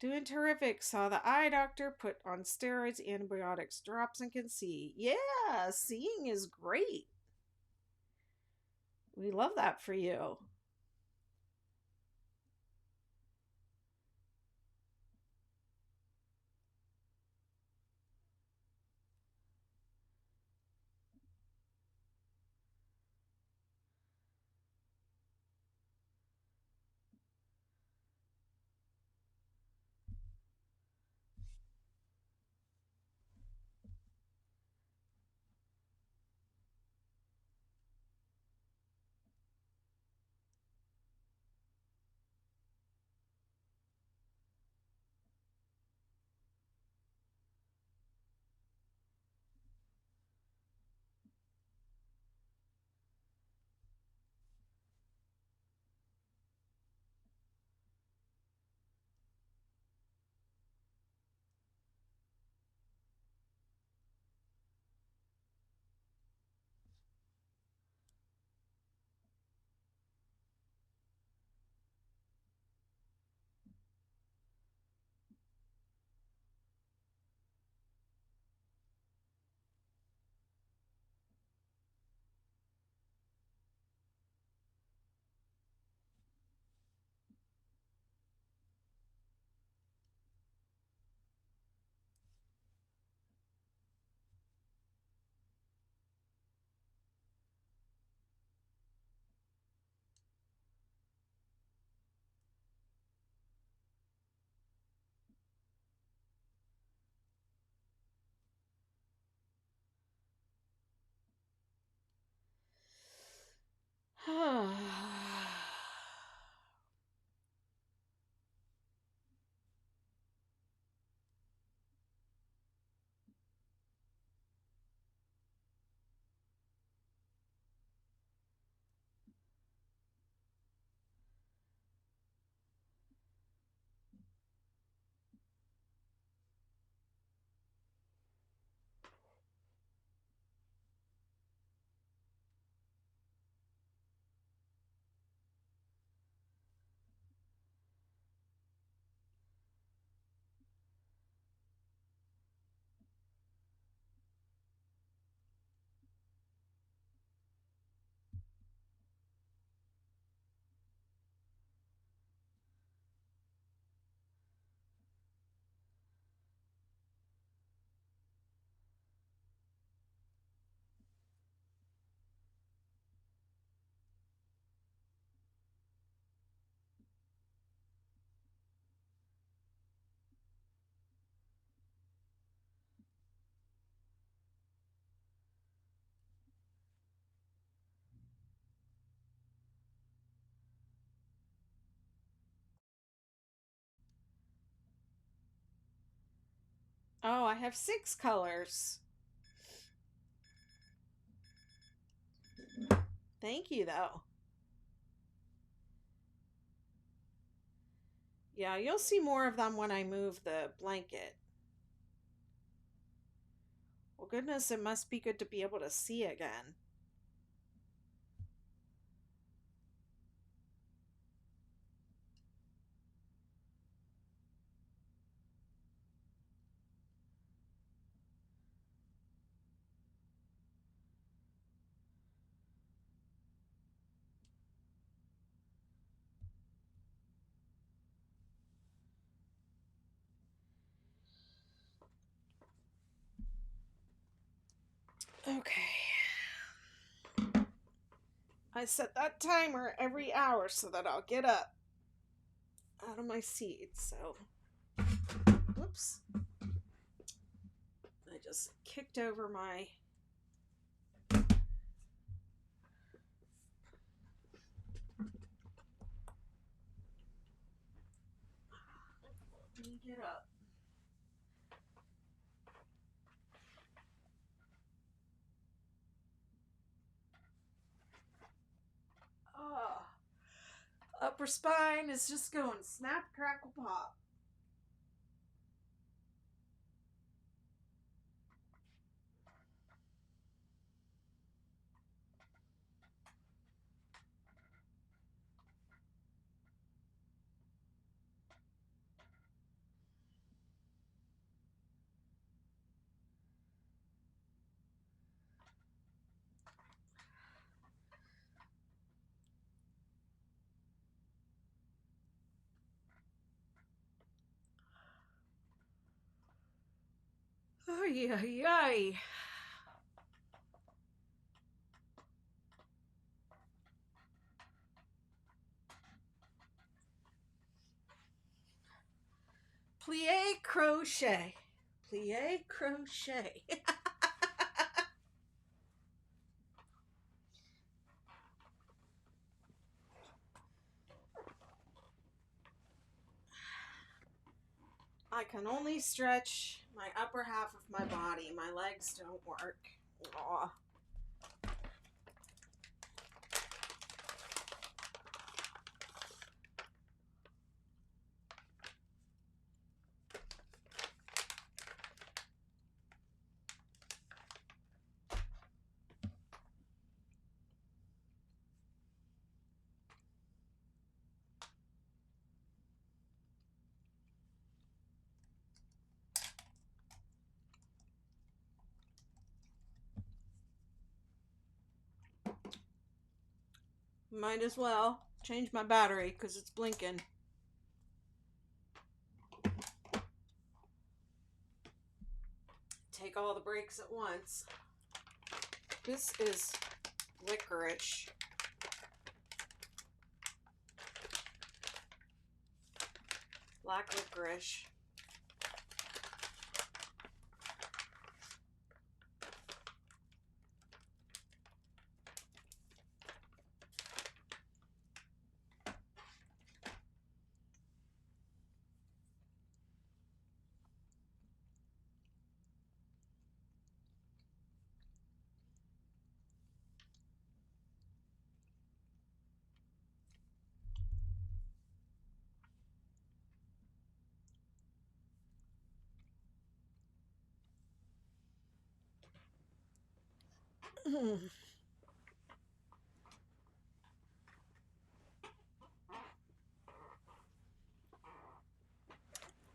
Doing terrific. Saw the eye doctor, put on steroids, antibiotics, drops, and can see. Yeah, seeing is great. We love that for you. Oh, I have 6 colors. Thank you, though. Yeah, you'll see more of them when I move the blanket. Well, goodness, it must be good to be able to see again. Okay. I set that timer every hour so that I'll get up out of my seat. So, whoops. I just kicked over my... Let me get up. Oh, upper spine is just going snap, crackle, pop. Ay, ay, ay. Plie crochet. Plie crochet. I can only stretch my upper half of my body. My legs don't work. Aw. Might as well change my battery because it's blinking. Take all the breaks at once. This is licorice. Black licorice.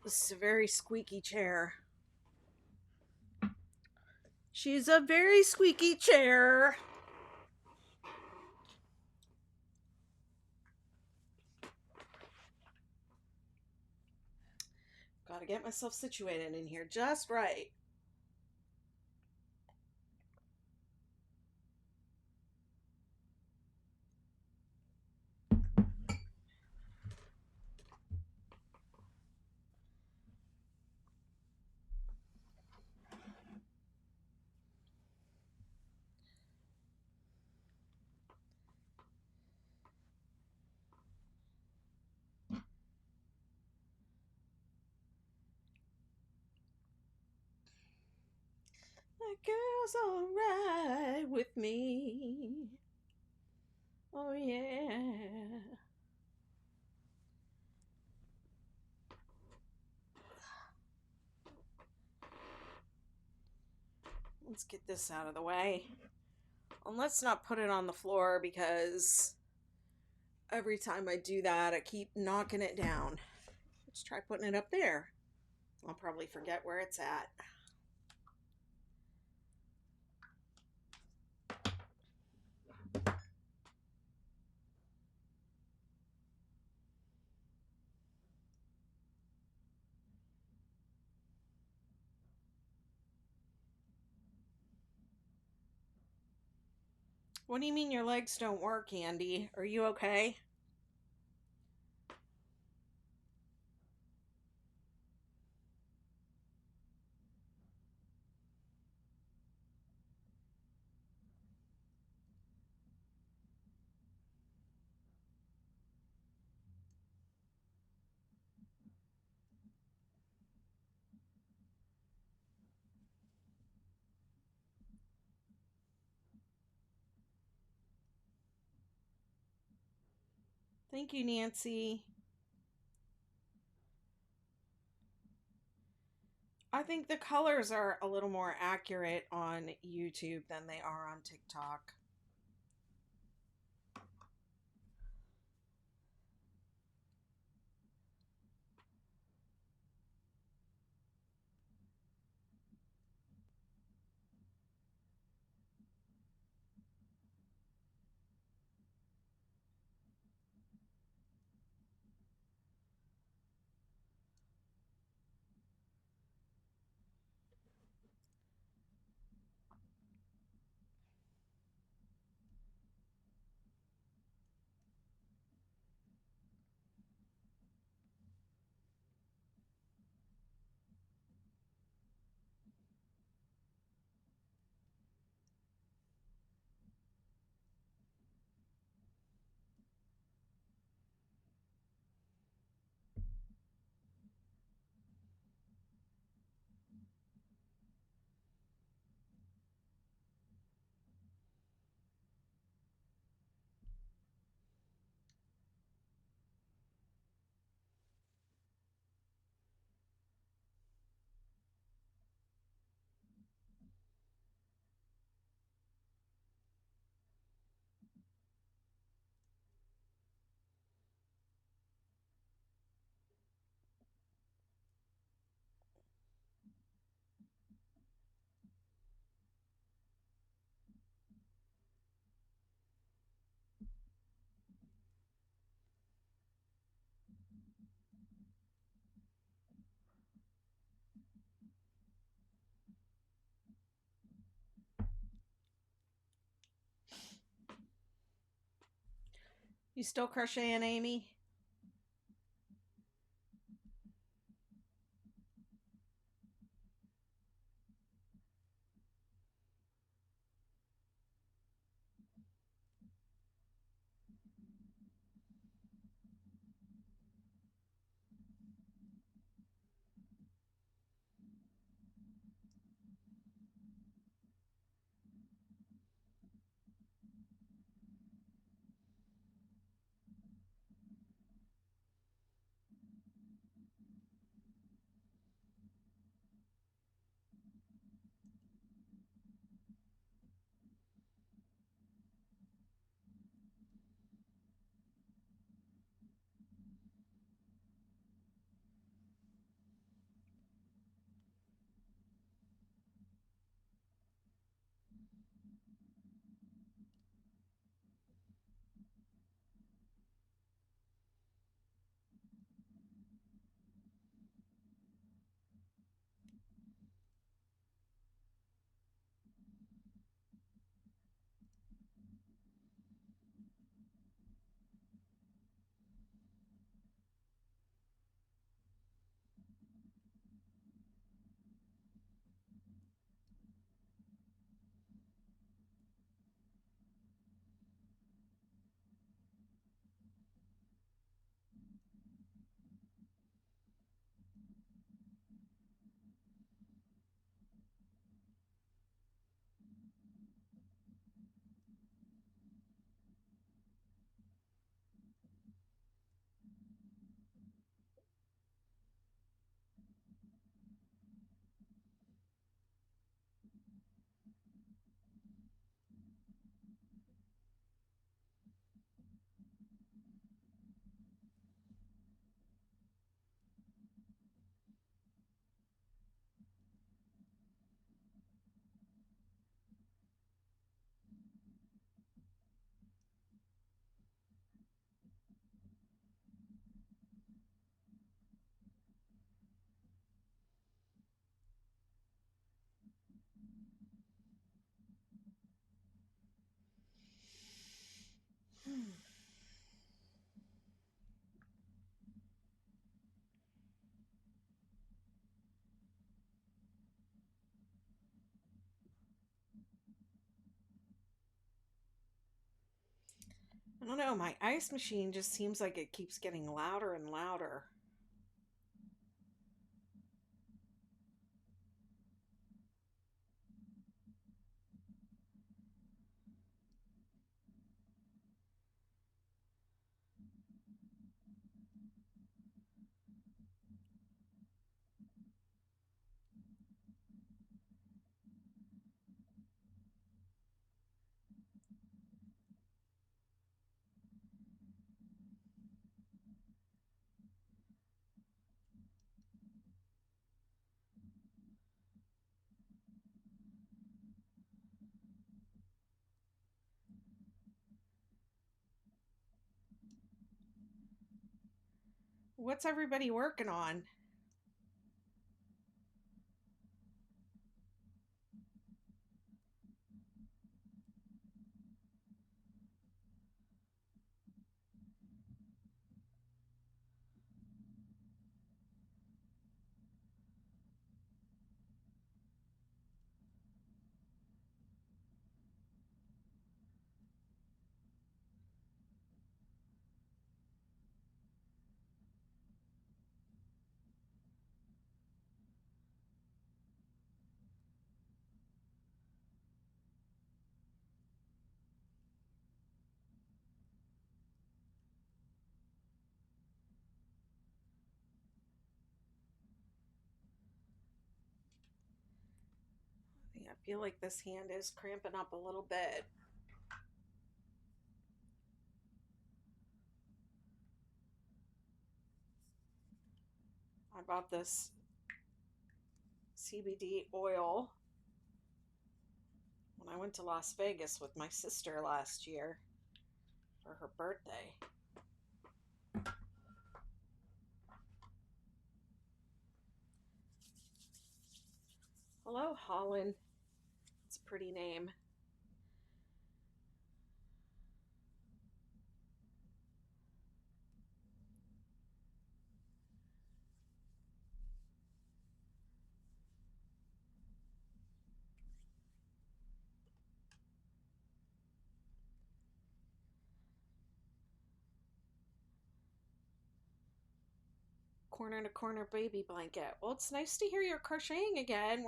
This is a very squeaky chair. She's a very squeaky chair. Gotta get myself situated in here just right. girl's alright with me. Oh yeah. Let's get this out of the way. And let's not put it on the floor because every time I do that, I keep knocking it down. Let's try putting it up there. I'll probably forget where it's at. What do you mean your legs don't work, Andy? Are you okay? Thank you, Nancy. I think the colors are a little more accurate on YouTube than they are on TikTok. You still crocheting, Amy? don't know, my ice machine just seems like it keeps getting louder and louder. What's everybody working on? I feel like this hand is cramping up a little bit. I bought this CBD oil when I went to Las Vegas with my sister last year for her birthday. Hello, Holland. It's a pretty name. Corner to corner baby blanket. Well, it's nice to hear you're crocheting again.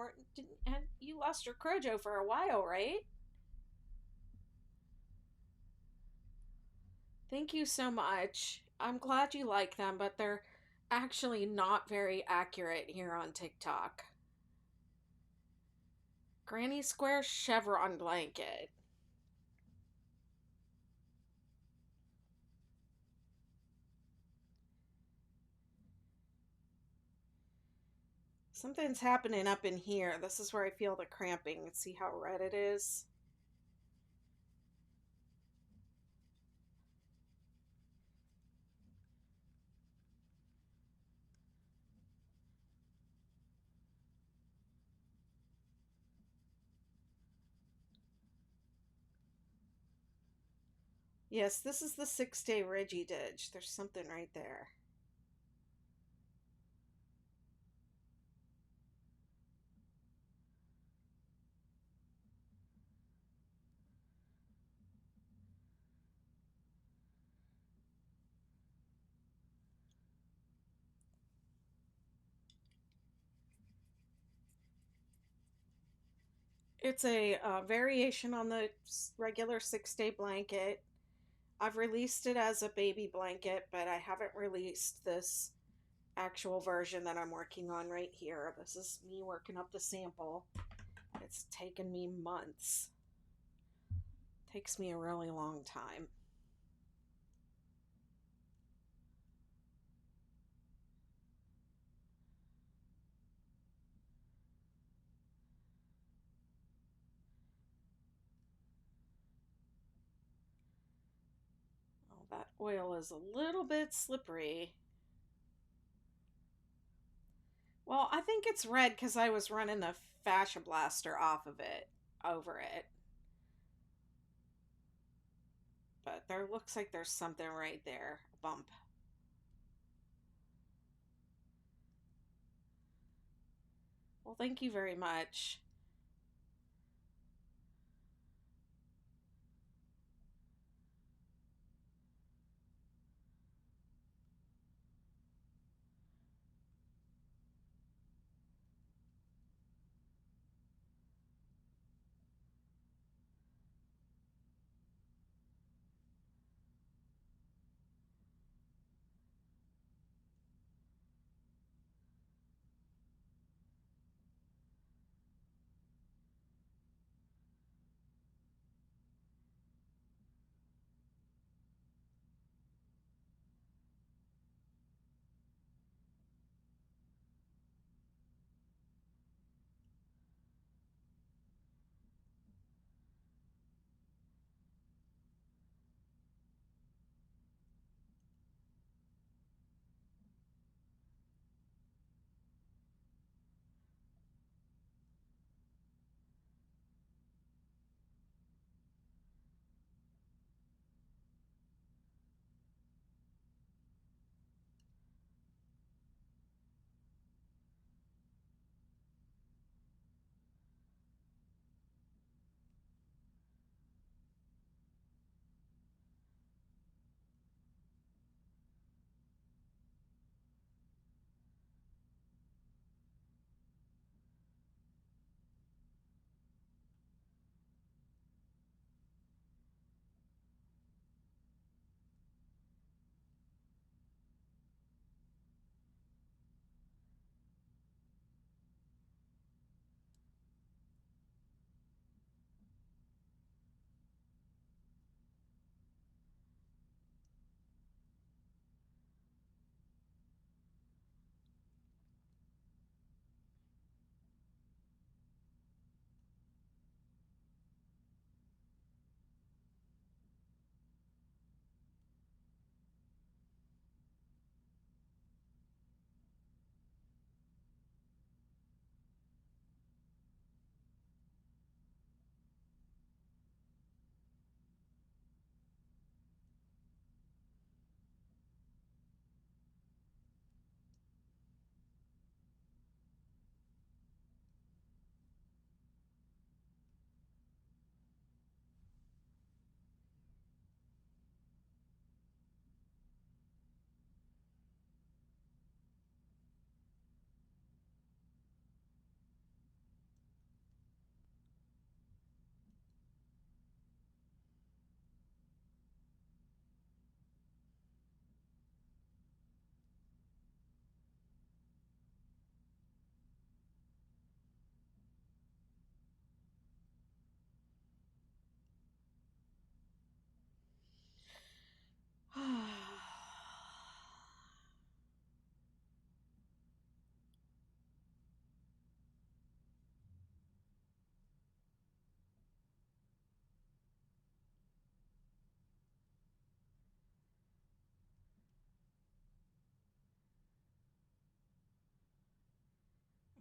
And you lost your crojo for a while, right? Thank you so much. I'm glad you like them, but they're actually not very accurate here on TikTok. Granny Square chevron blanket. Something's happening up in here. This is where I feel the cramping. See how red it is? Yes, this is the 6-day Ridgy Didge. There's something right there. It's a variation on the regular 6-day blanket. I've released it as a baby blanket, but I haven't released this actual version that I'm working on right here. This is me working up the sample. It's taken me months. Takes me a really long time. Oh, that oil is a little bit slippery. Well, I think it's red because I was running the fascia blaster off of it, over it. But there looks like there's something right there, a bump. Well, thank you very much.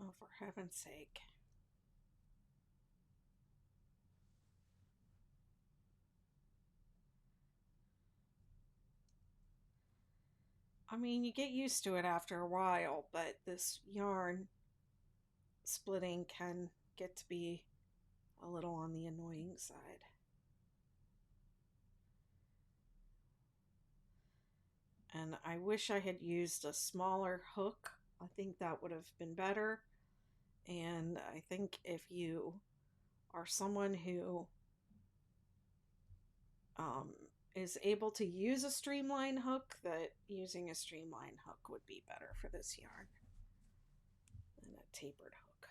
Oh, for heaven's sake. I mean, you get used to it after a while, but this yarn splitting can get to be a little on the annoying side. And I wish I had used a smaller hook. I think that would have been better. And I think if you are someone who um, is able to use a streamline hook, that using a streamline hook would be better for this yarn than a tapered hook.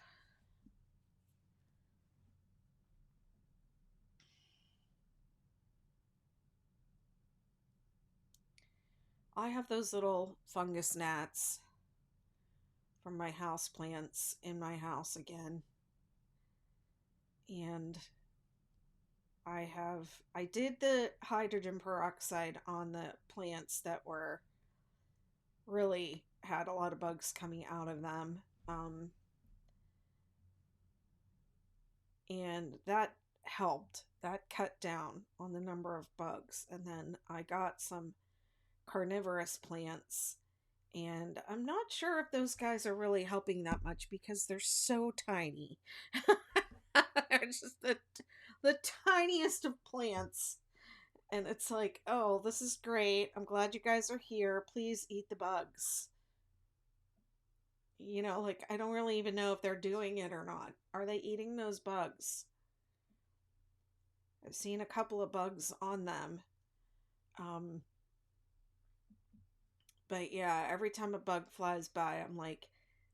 I have those little fungus gnats from my house plants in my house again. And I did the hydrogen peroxide on the plants that were really had a lot of bugs coming out of them. And that helped. That cut down on the number of bugs. And then I got some carnivorous plants, and I'm not sure if those guys are really helping that much because they're so tiny. They're just the tiniest of plants. And it's like, oh, this is great. I'm glad you guys are here. Please eat the bugs. You know, like, I don't really even know if they're doing it or not. Are they eating those bugs? I've seen a couple of bugs on them. But yeah, every time a bug flies by, I'm like,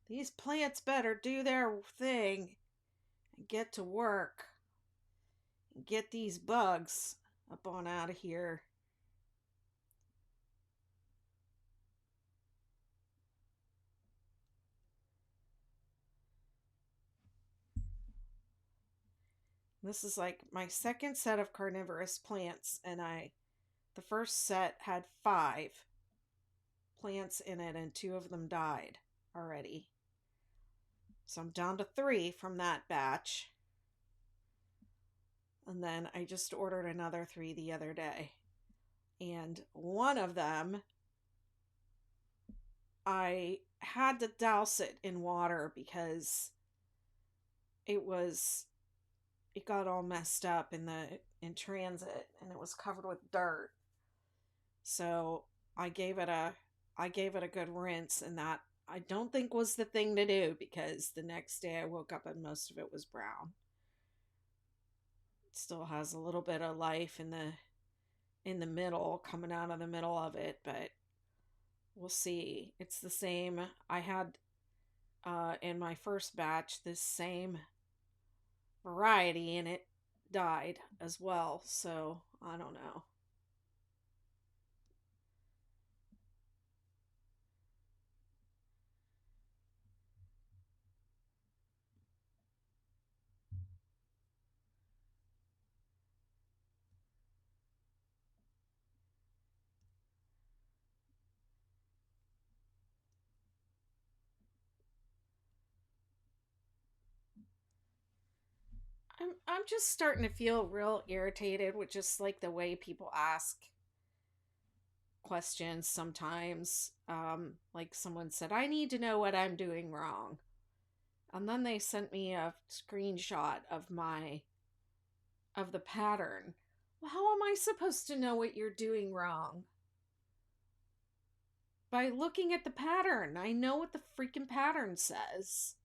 these plants better do their thing and get to work and get these bugs up on out of here. This is like my second set of carnivorous plants, and the first set had 5 plants in it, and 2 of them died already. So I'm down to 3 from that batch. And then I just ordered another 3 the other day. And one of them, I had to douse it in water because it got all messed up in transit, and it was covered with dirt. So I gave it a good rinse, and that I don't think was the thing to do because the next day I woke up and most of it was brown. It still has a little bit of life in the middle, coming out of the middle of it, but we'll see. It's the same. I had in my first batch this same variety, and it died as well, so I don't know. I'm just starting to feel real irritated with just like the way people ask questions sometimes. Like someone said, I need to know what I'm doing wrong. And then they sent me a screenshot of the pattern. Well, how am I supposed to know what you're doing wrong? By looking at the pattern. I know what the freaking pattern says.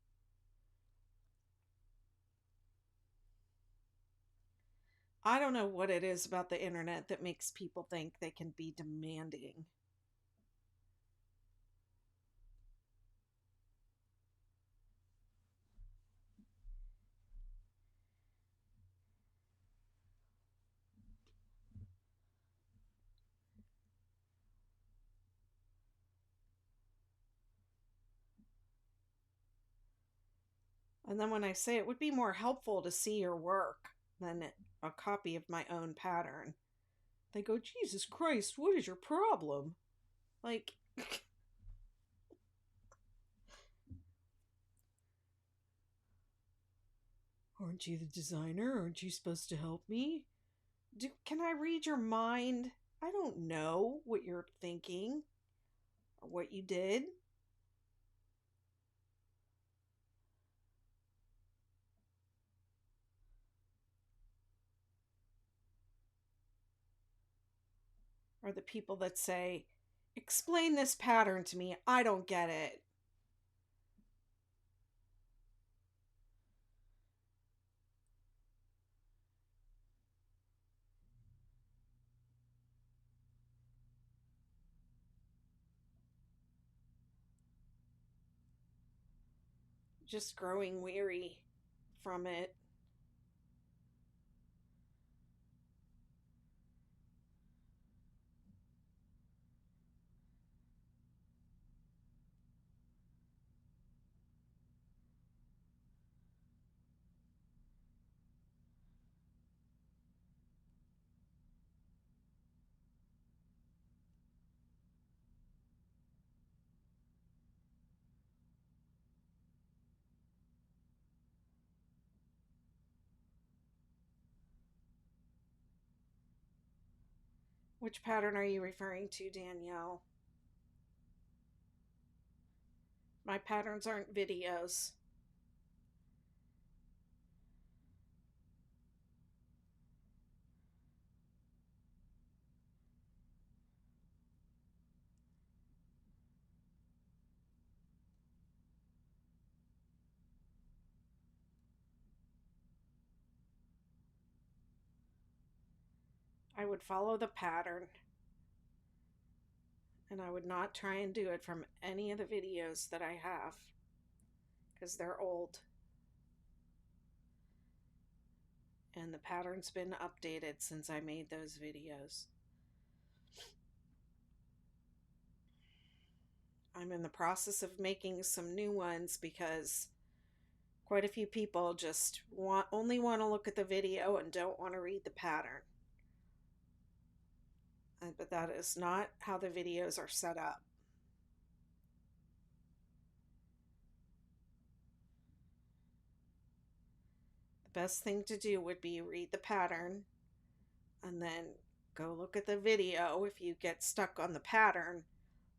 I don't know what it is about the internet that makes people think they can be demanding. And then when I say it would be more helpful to see your work than a copy of my own pattern, they go, Jesus Christ, what is your problem? Like, Aren't you the designer? Aren't you supposed to help me? Can I read your mind? I don't know what you're thinking or what you did. Or the people that say, explain this pattern to me. I don't get it. Just growing weary from it. Which pattern are you referring to, Danielle? My patterns aren't videos. I would follow the pattern, and I would not try and do it from any of the videos that I have because they're old and the pattern's been updated since I made those videos. I'm in the process of making some new ones because quite a few people just only want to look at the video and don't want to read the pattern. But that is not how the videos are set up. The best thing to do would be read the pattern and then go look at the video if you get stuck on the pattern,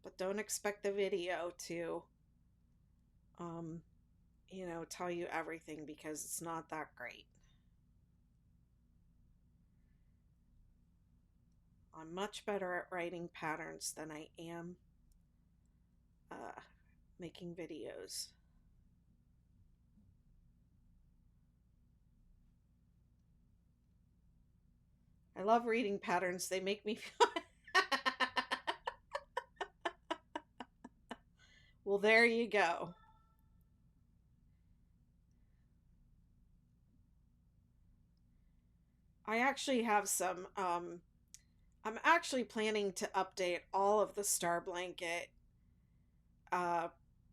but don't expect the video to tell you everything because it's not that great. I'm much better at writing patterns than I am making videos. I love reading patterns. They make me feel... Well, there you go. I actually have some... I'm actually planning to update all of the Star Blanket uh,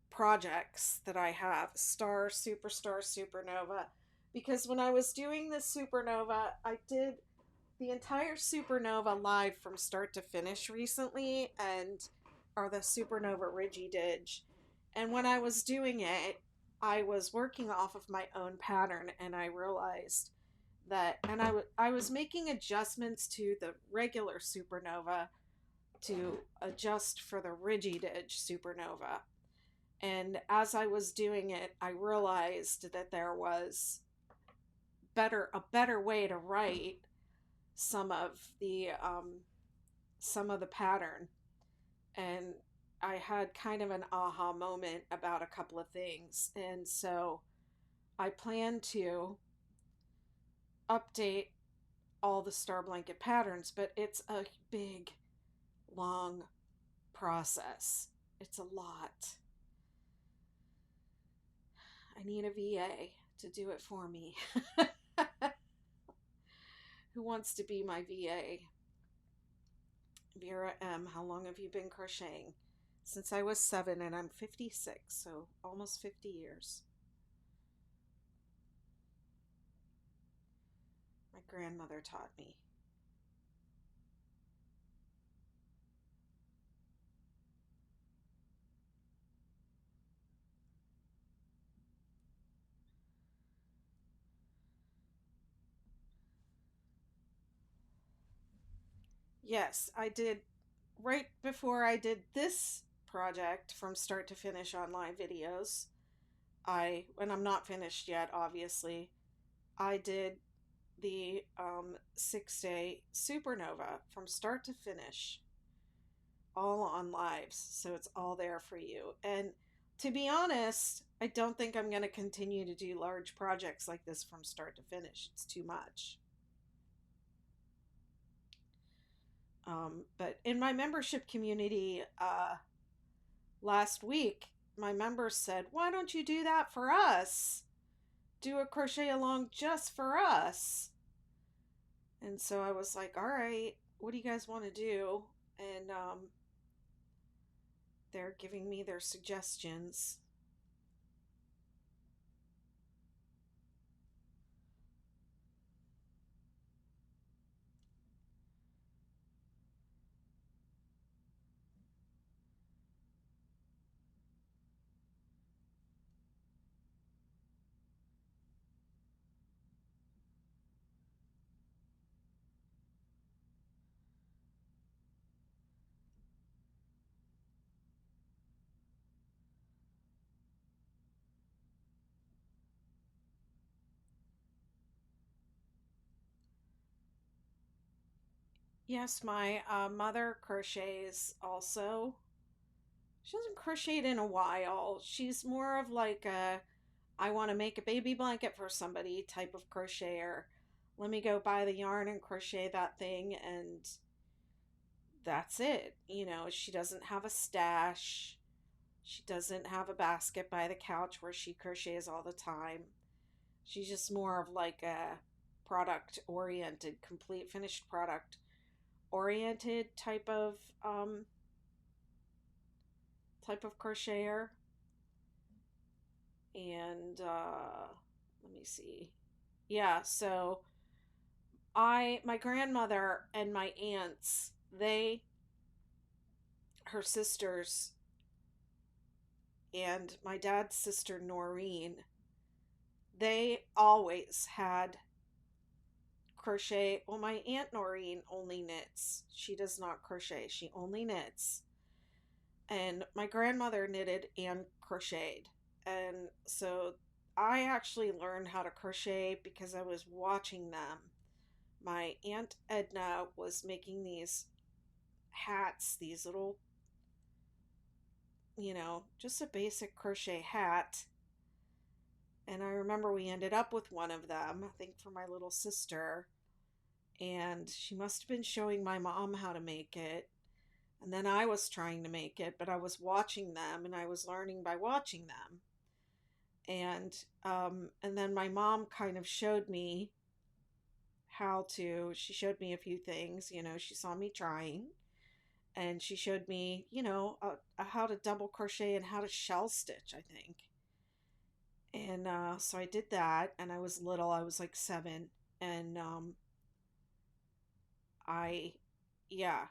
projects that I have. Star, Superstar, Supernova. Because when I was doing the Supernova, I did the entire Supernova live from start to finish recently, or the Supernova Ridgy Didge. And when I was doing it, I was working off of my own pattern, and I realized that, and I was making adjustments to the regular Supernova to adjust for the Ridgy Didge Supernova. And as I was doing it, I realized that there was a better way to write some of the pattern, and I had kind of an aha moment about a couple of things, and so I plan to update all the Star Blanket patterns, but it's a big, long process. It's a lot. I need a VA to do it for me. Who wants to be my VA? Vera M., how long have you been crocheting? Since I was 7, and I'm 56, so almost 50 years. My grandmother taught me. Yes, I did right before I did this project from start to finish on live videos. And I'm not finished yet, obviously. I did the 6-day supernova from start to finish, all on lives. So it's all there for you. And to be honest, I don't think I'm going to continue to do large projects like this from start to finish. It's too much. But in my membership community, last week, my members said, "Why don't you do that for us? Do a crochet along just for us." And so I was like, "All right, what do you guys want to do?" And they're giving me their suggestions. Yes, my mother crochets also. She hasn't crocheted in a while. She's more of like a, I want to make a baby blanket for somebody type of crocheter. Let me go buy the yarn and crochet that thing, and that's it. She doesn't have a stash. She doesn't have a basket by the couch where she crochets all the time. She's just more of like a product oriented, complete finished product oriented um type of crocheter. And let me see. Yeah, so my grandmother and my aunts, her sisters, and my dad's sister Noreen, they always had crochet. Well, my aunt Noreen only knits. She does not crochet. She only knits. And my grandmother knitted and crocheted. And so I actually learned how to crochet because I was watching them. My Aunt Edna was making these hats, these little, just a basic crochet hat. And I remember we ended up with one of them, I think for my little sister. And she must have been showing my mom how to make it. And then I was trying to make it, but I was watching them and I was learning by watching them. And then my mom kind of showed me she showed me a few things. She saw me trying, and she showed me, how to double crochet and how to shell stitch, I think. And so I did that, and I was little. I was like 7, and I, yeah.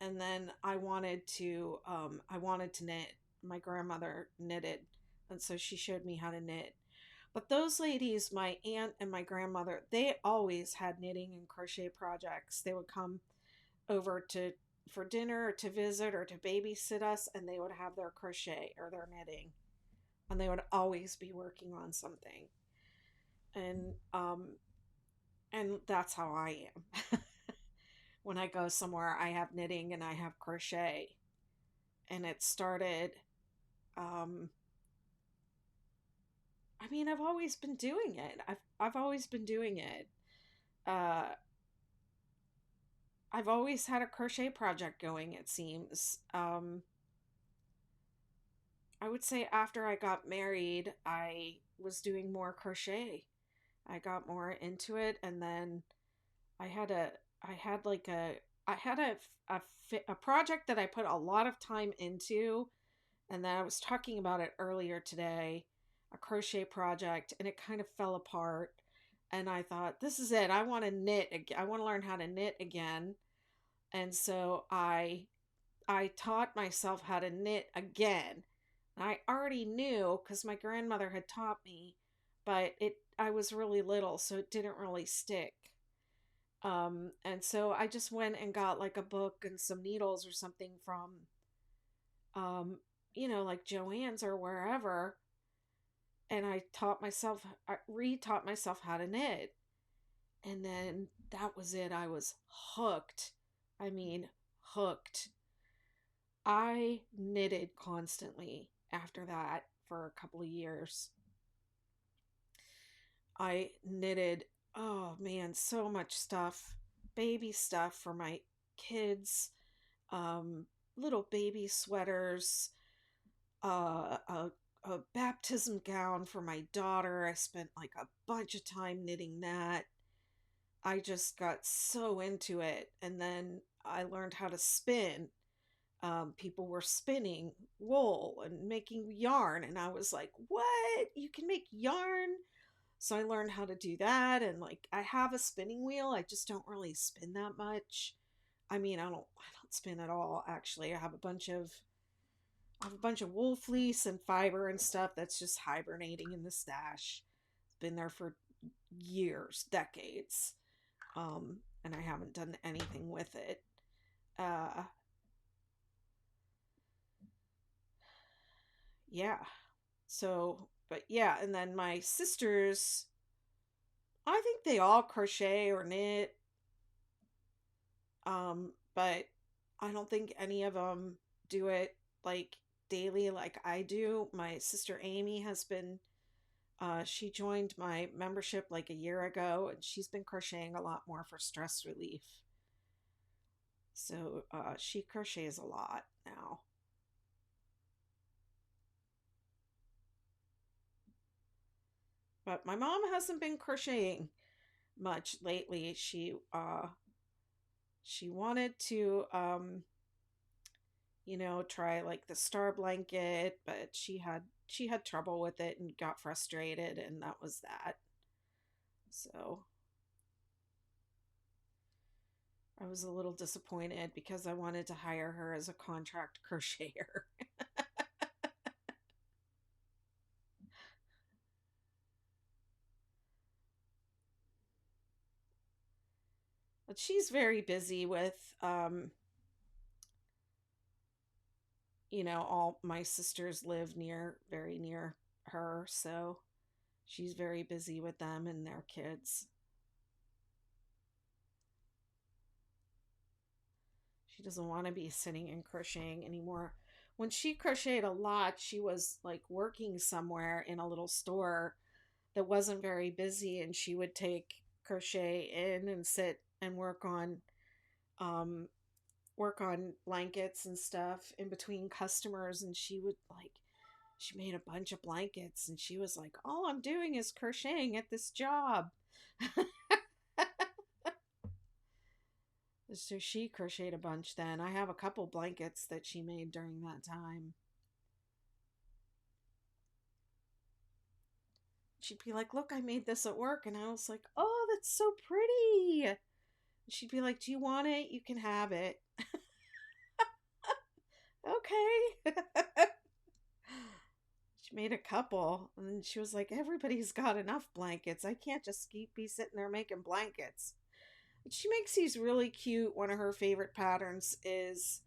And then I wanted to knit. My grandmother knitted, and so she showed me how to knit. But those ladies, my aunt and my grandmother, they always had knitting and crochet projects. They would come over for dinner or to visit or to babysit us, and they would have their crochet or their knitting, and they would always be working on something. And that's how I am. When I go somewhere, I have knitting and I have crochet. And it started, um I mean, I've always been doing it. I've always been doing it. uh I've always had a crochet project going, it seems. I would say after I got married, I was doing more crochet. I got more into it, and then I had a, I had like a, I had a project that I put a lot of time into, and then I was talking about it earlier today, a crochet project, and it kind of fell apart. And I thought, this is it. I want to knit. I want to learn how to knit again. And so I taught myself how to knit again. I already knew because my grandmother had taught me, but I was really little, so it didn't really stick. And so I just went and got like a book and some needles or something from, um, like Joann's or wherever. And I re-taught myself how to knit. And then that was it. I was hooked. I mean, hooked. I knitted constantly after that for a couple of years. I knitted, oh man, so much stuff, baby stuff for my kids, um, little baby sweaters, a baptism gown for my daughter. I spent like a bunch of time knitting that. I just got so into it. And then I learned how to spin. People were spinning wool and making yarn. And I was like, what? You can make yarn? So I learned how to do that. And like, I have a spinning wheel. I just don't really spin that much. I mean, I don't spin at all, actually. I have a bunch of wool fleece and fiber and stuff that's just hibernating in the stash. It's been there for years, decades. And I haven't done anything with it. Uh, yeah. So, but yeah, and then my sisters, I think they all crochet or knit. But I don't think any of them do it like daily like I do. My sister Amy has been she joined my membership like a year ago, and she's been crocheting a lot more for stress relief. So she crochets a lot now. But my mom hasn't been crocheting much lately. She wanted to try like the star blanket, but she had trouble with it and got frustrated, and that was that. So I was a little disappointed because I wanted to hire her as a contract crocheter. But she's very busy with all my sisters live very near her, so she's very busy with them and their kids. She doesn't want to be sitting and crocheting anymore. When she crocheted a lot, she was like working somewhere in a little store that wasn't very busy, and she would take crochet in and sit and um work on blankets and stuff in between customers. And she made a bunch of blankets, and she was like, all I'm doing is crocheting at this job. So she crocheted a bunch then. I have a couple blankets that she made during that time. She'd be like, look, I made this at work. And I was like, oh, that's so pretty. She'd be like, do you want it? You can have it. Okay. She made a couple, and she was like, everybody's got enough blankets. I can't just be sitting there making blankets. But she makes these really cute. One of her favorite patterns is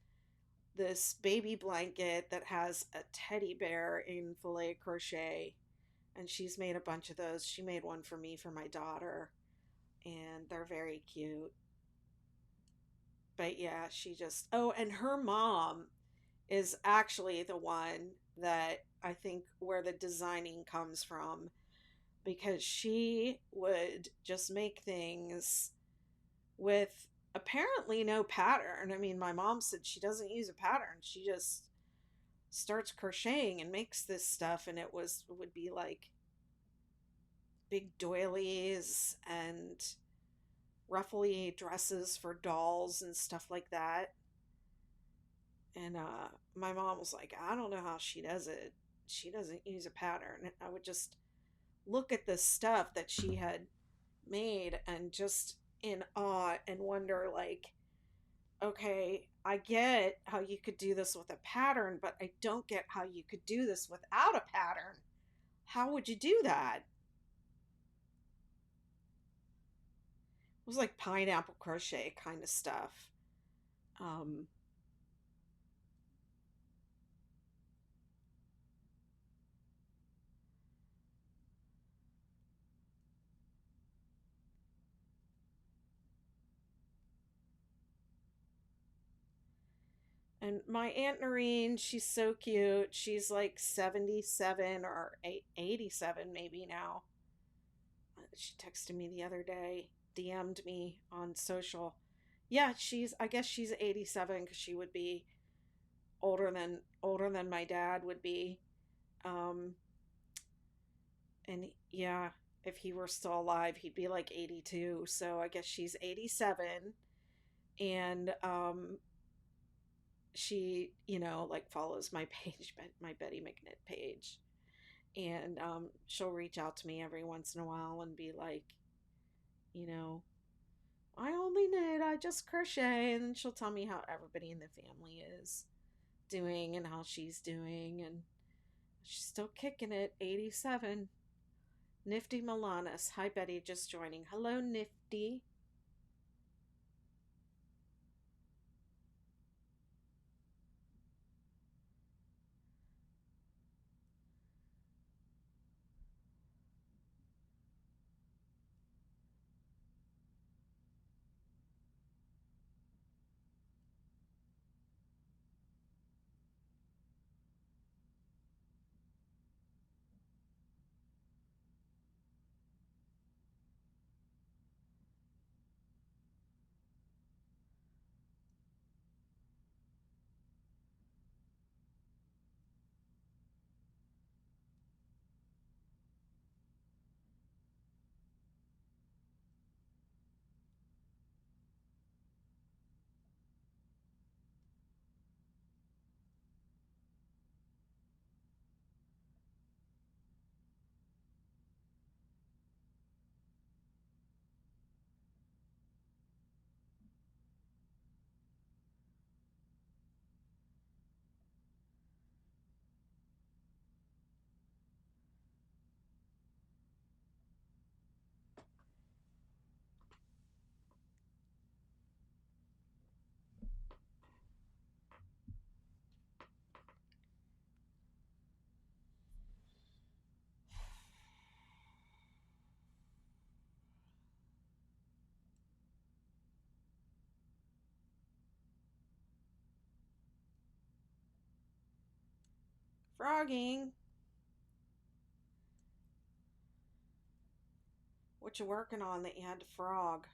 this baby blanket that has a teddy bear in filet crochet. And she's made a bunch of those. She made one for me for my daughter, and they're very cute. But yeah, oh, and her mom is actually the one that I think where the designing comes from, because she would just make things with apparently no pattern. I mean, my mom said she doesn't use a pattern. She just starts crocheting and makes this stuff, and it would be like big doilies and ruffly dresses for dolls and stuff like that. And my mom was like, I don't know how she does it. She doesn't use a pattern. And I would just look at the stuff that she had made and just in awe and wonder, like, okay, I get how you could do this with a pattern, but I don't get how you could do this without a pattern. How would you do that? was like pineapple crochet kind of stuff. Um, and my Aunt Noreen, she's so cute. She's like 77 or 87 maybe now. She texted me the other day, DM'd me on social. Yeah, I guess she's 87 because she would be older than my dad would be. Um, and yeah, if he were still alive, he'd be like 82. So I guess she's 87, and she, like follows my page, my Betty McKnit page, and she'll reach out to me every once in a while and be like, you know, I only knit, I just crochet, and then she'll tell me how everybody in the family is doing and how she's doing, and she's still kicking it, 87. Nifty Milanis. Hi, Betty, just joining. Hello, Nifty. Frogging. What you working on that you had to frog?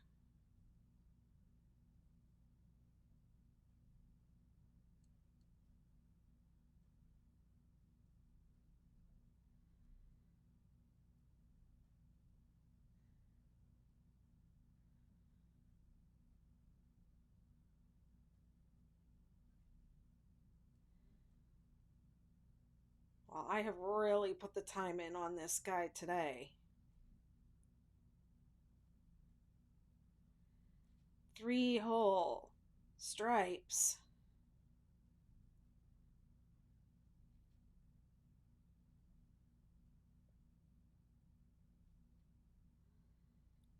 Well, I have really put the time in on this guy today. 3 whole stripes.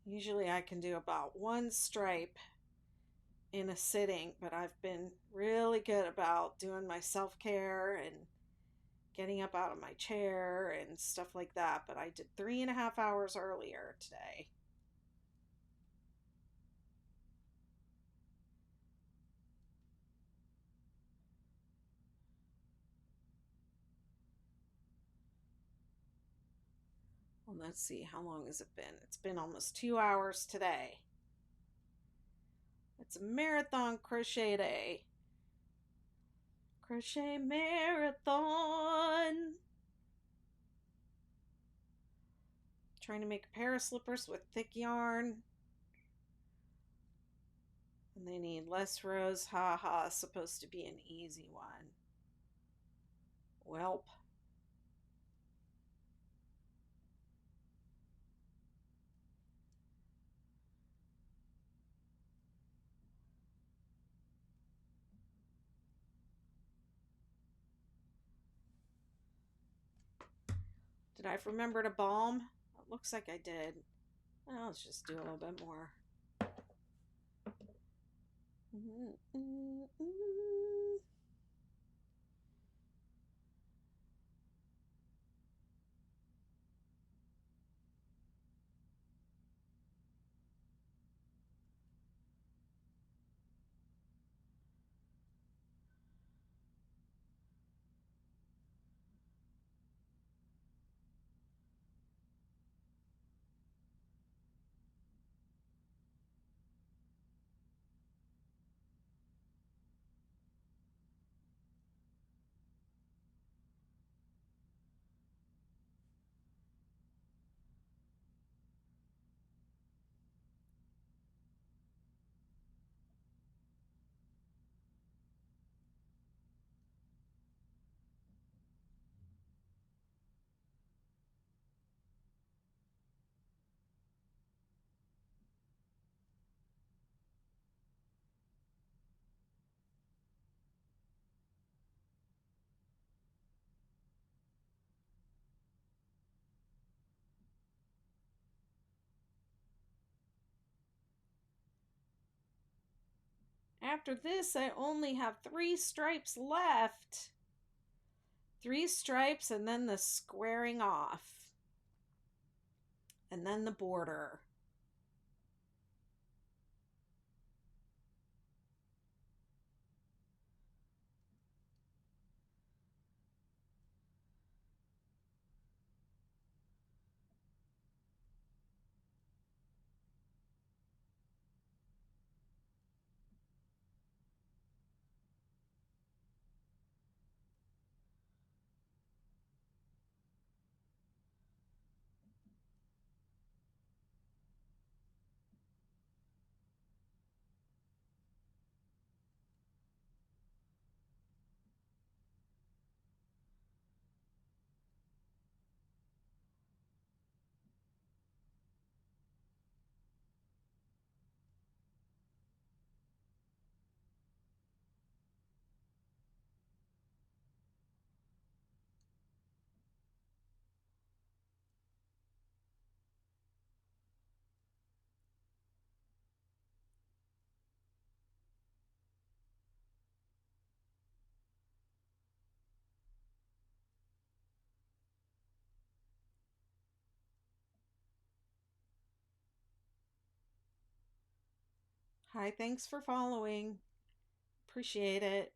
Usually I can do about 1 stripe in a sitting, but I've been really good about doing my self-care and getting up out of my chair and stuff like that. But I did 3.5 hours earlier today. Well, let's see, how long has it been? It's been almost 2 hours today. It's a marathon crochet day. Crochet marathon. Trying to make a pair of slippers with thick yarn. And they need less rows. Ha ha, supposed to be an easy one. Welp. Did I remember to balm? It looks like I did. Well, let's just do a little bit more. Mm, mm, mm. After this, I only have 3 stripes left. 3 stripes and then the squaring off. And then the border. Hi, thanks for following. Appreciate it.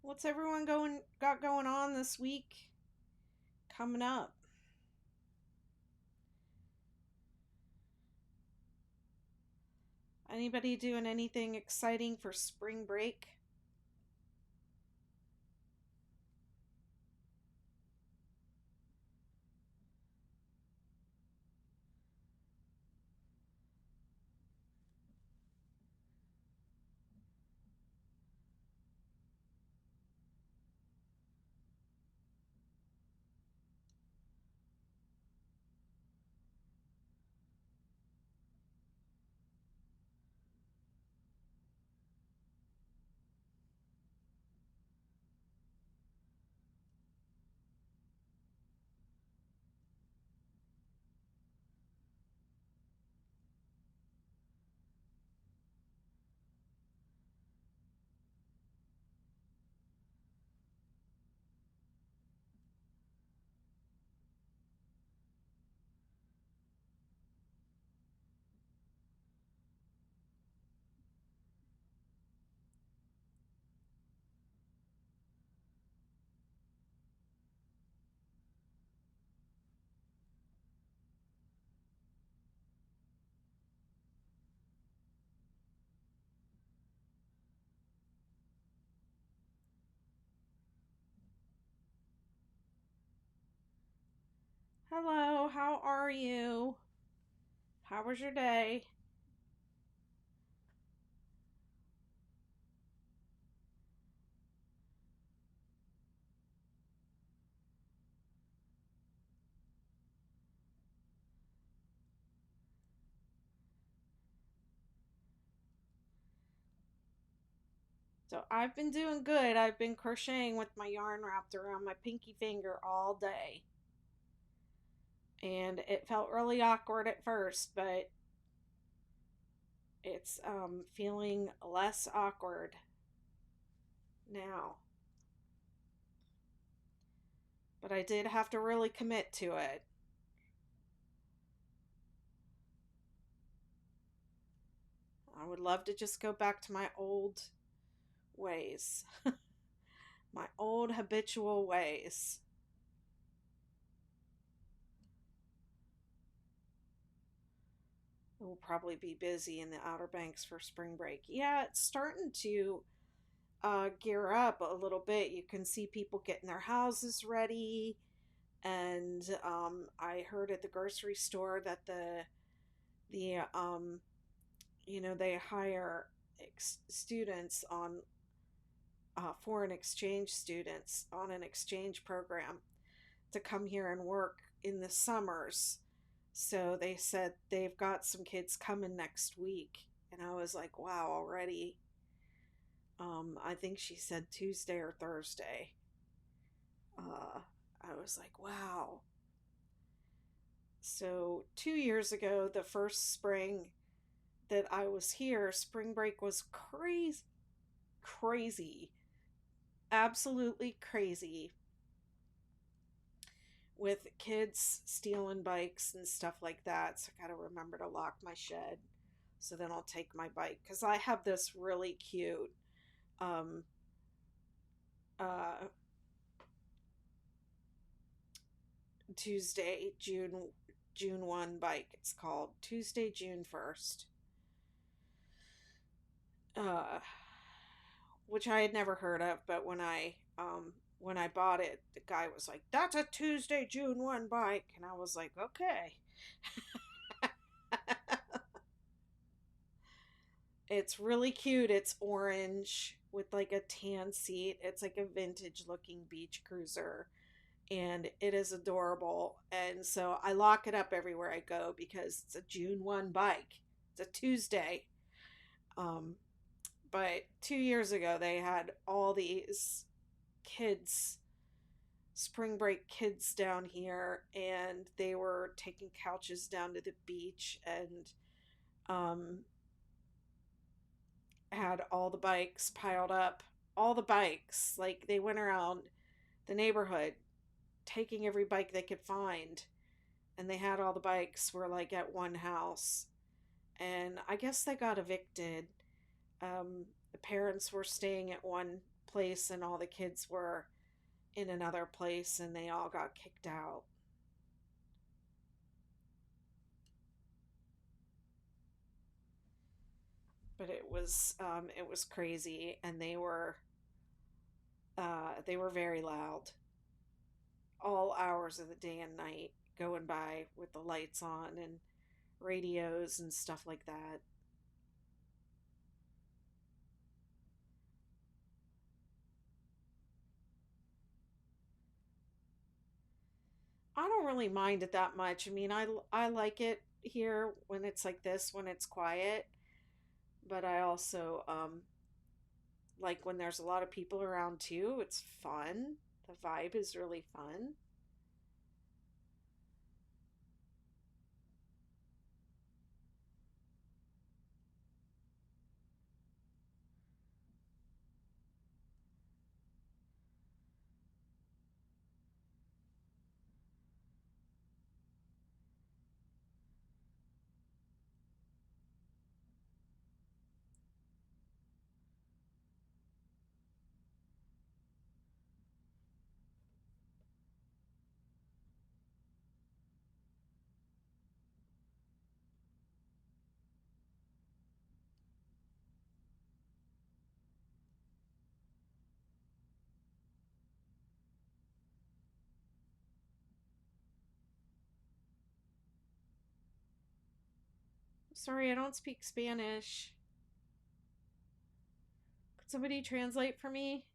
What's everyone got going on this week coming up? Anybody doing anything exciting for spring break? Hello, how are you? How was your day? So I've been doing good. I've been crocheting with my yarn wrapped around my pinky finger all day. And it felt really awkward at first, but it's feeling less awkward now. But I did have to really commit to it. I would love to just go back to my old ways, my old habitual ways. We'll probably be busy in the Outer Banks for spring break. Yeah, it's starting to gear up a little bit. You can see people getting their houses ready. And I heard at the grocery store that the they hire students on foreign exchange students on an exchange program to come here and work in the summers. So they said they've got some kids coming next week. And I was like, wow, already. I think she said Tuesday or Thursday. I was like, wow. So 2 years ago, the first spring that I was here, spring break was crazy, crazy, absolutely crazy, with kids stealing bikes and stuff like that. So I gotta remember to lock my shed so then I'll take my bike, because I have this really cute um uh Tuesday June 1 bike. It's called Tuesday June 1st, uh which I had never heard of, but when I bought it, the guy was like, "That's a Tuesday June 1 bike." And I was like, "Okay." It's really cute. It's orange with like a tan seat. It's like a vintage looking beach cruiser, and it is adorable. And so I lock it up everywhere I go because it's a June 1 bike. It's a Tuesday. Um, but 2 years ago, they had all these kids, spring break kids down here, and they were taking couches down to the beach and um, had all the bikes piled up. All the bikes. Like, they went around the neighborhood taking every bike they could find. And they had all the bikes were like at one house. And I guess they got evicted. The parents were staying at one place and all the kids were in another place and they all got kicked out. But it was crazy, and they were very loud all hours of the day and night, going by with the lights on and radios and stuff like that. I don't really mind it that much. I mean, I like it here when it's like this, when it's quiet, but I also like when there's a lot of people around too. It's fun. The vibe is really fun. Sorry, I don't speak Spanish. Could somebody translate for me?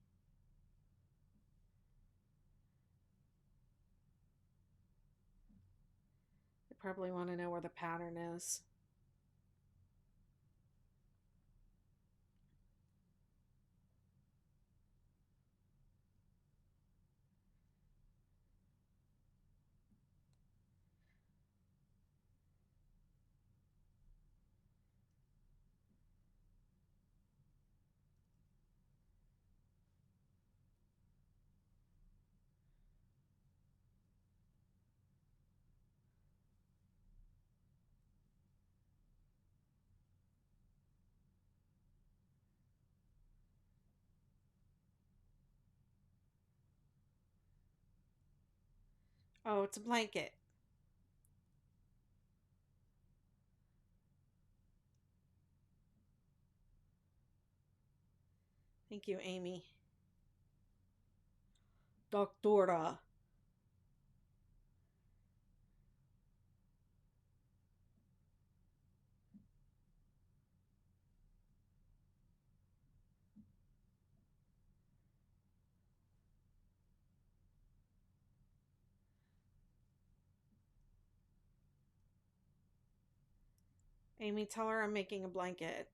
They probably want to know where the pattern is. Oh, it's a blanket. Thank you, Amy. Doctora. Amy, tell her I'm making a blanket.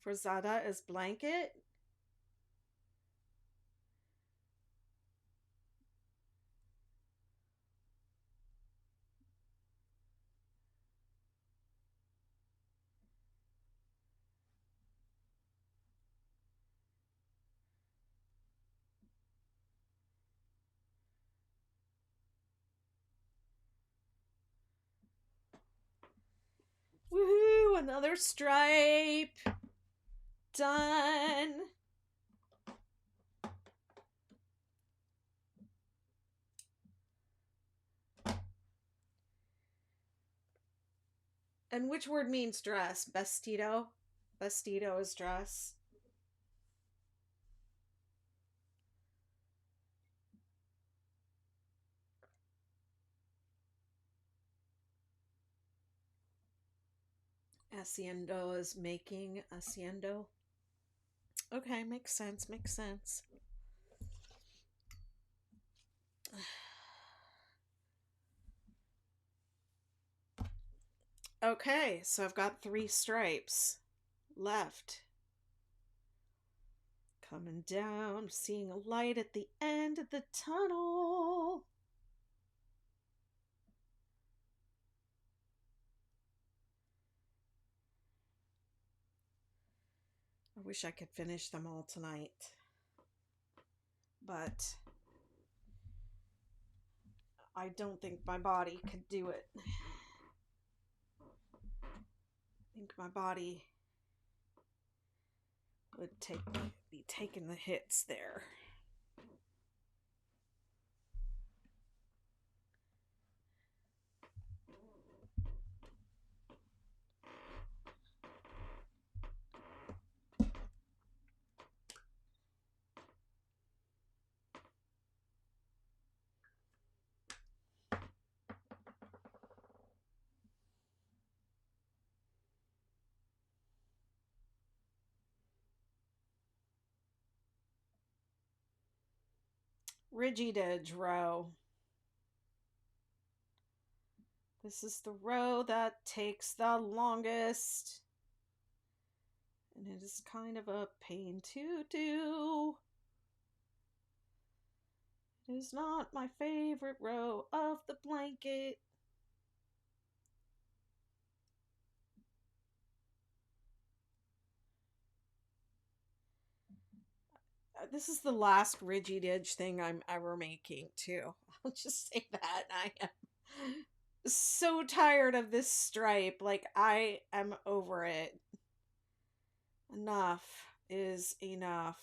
Frazada is blanket? Woohoo! Another stripe! Done! And which word means dress? Vestido? Vestido is dress. Haciendo is making. Haciendo. Okay, makes sense, makes sense. Okay, so I've got 3 stripes left. Coming down, seeing a light at the end of the tunnel. I wish I could finish them all tonight. But I don't think my body could do it. I think my body would be taking the hits there. Ridgy Didge row. This is the row that takes the longest. And it is kind of a pain to do. It is not my favorite row of the blanket. This is the last Ridgy Didge thing I'm ever making, too. I'll just say that. I am so tired of this stripe. Like, I am over it. Enough is enough.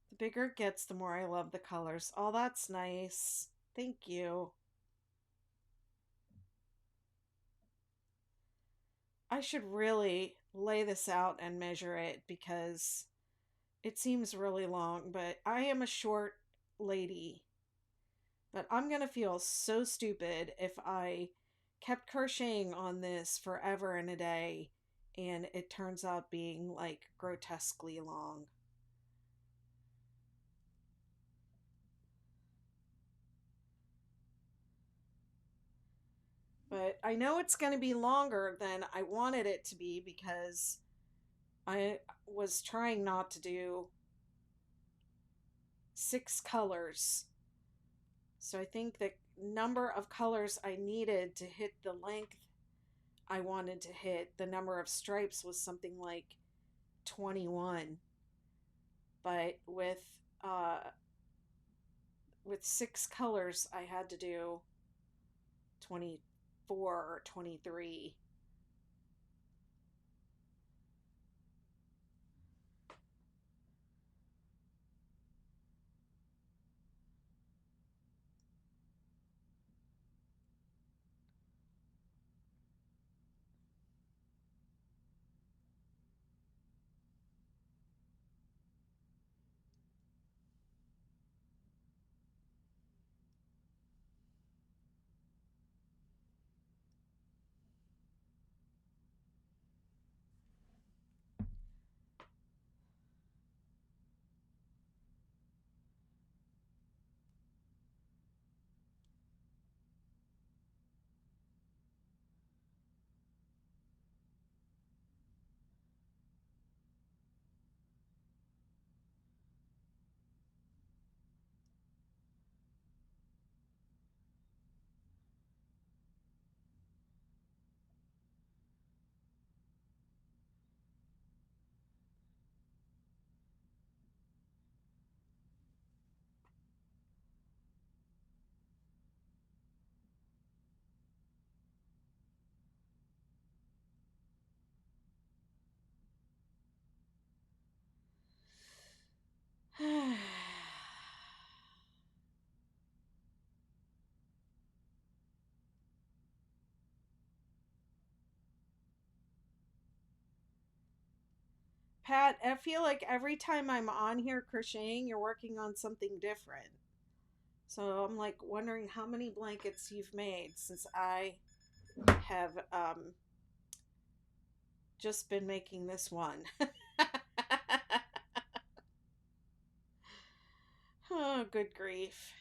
The bigger it gets, the more I love the colors. Oh, that's nice. Thank you. I should really lay this out and measure it because it seems really long, but I am a short lady. But I'm going to feel so stupid if I kept crocheting on this forever and a day and it turns out being like grotesquely long. But I know it's going to be longer than I wanted it to be because I was trying not to do 6 colors. So I think the number of colors I needed to hit the length I wanted to hit, the number of stripes was something like 21. But with 6 colors I had to do 24 or 23. Pat, I feel like every time I'm on here crocheting, you're working on something different. So I'm like wondering how many blankets you've made since I have just been making this one. Oh, good grief.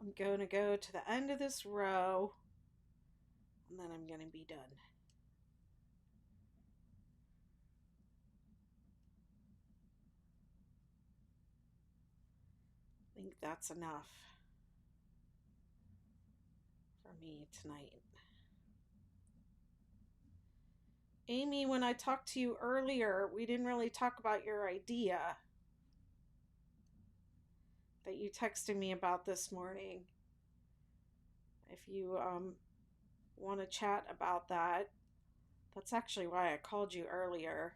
I'm going to go to the end of this row, and then I'm going to be done. I think that's enough for me tonight. Amy, when I talked to you earlier, we didn't really talk about your idea that you texted me about this morning. If you want to chat about that, that's actually why I called you earlier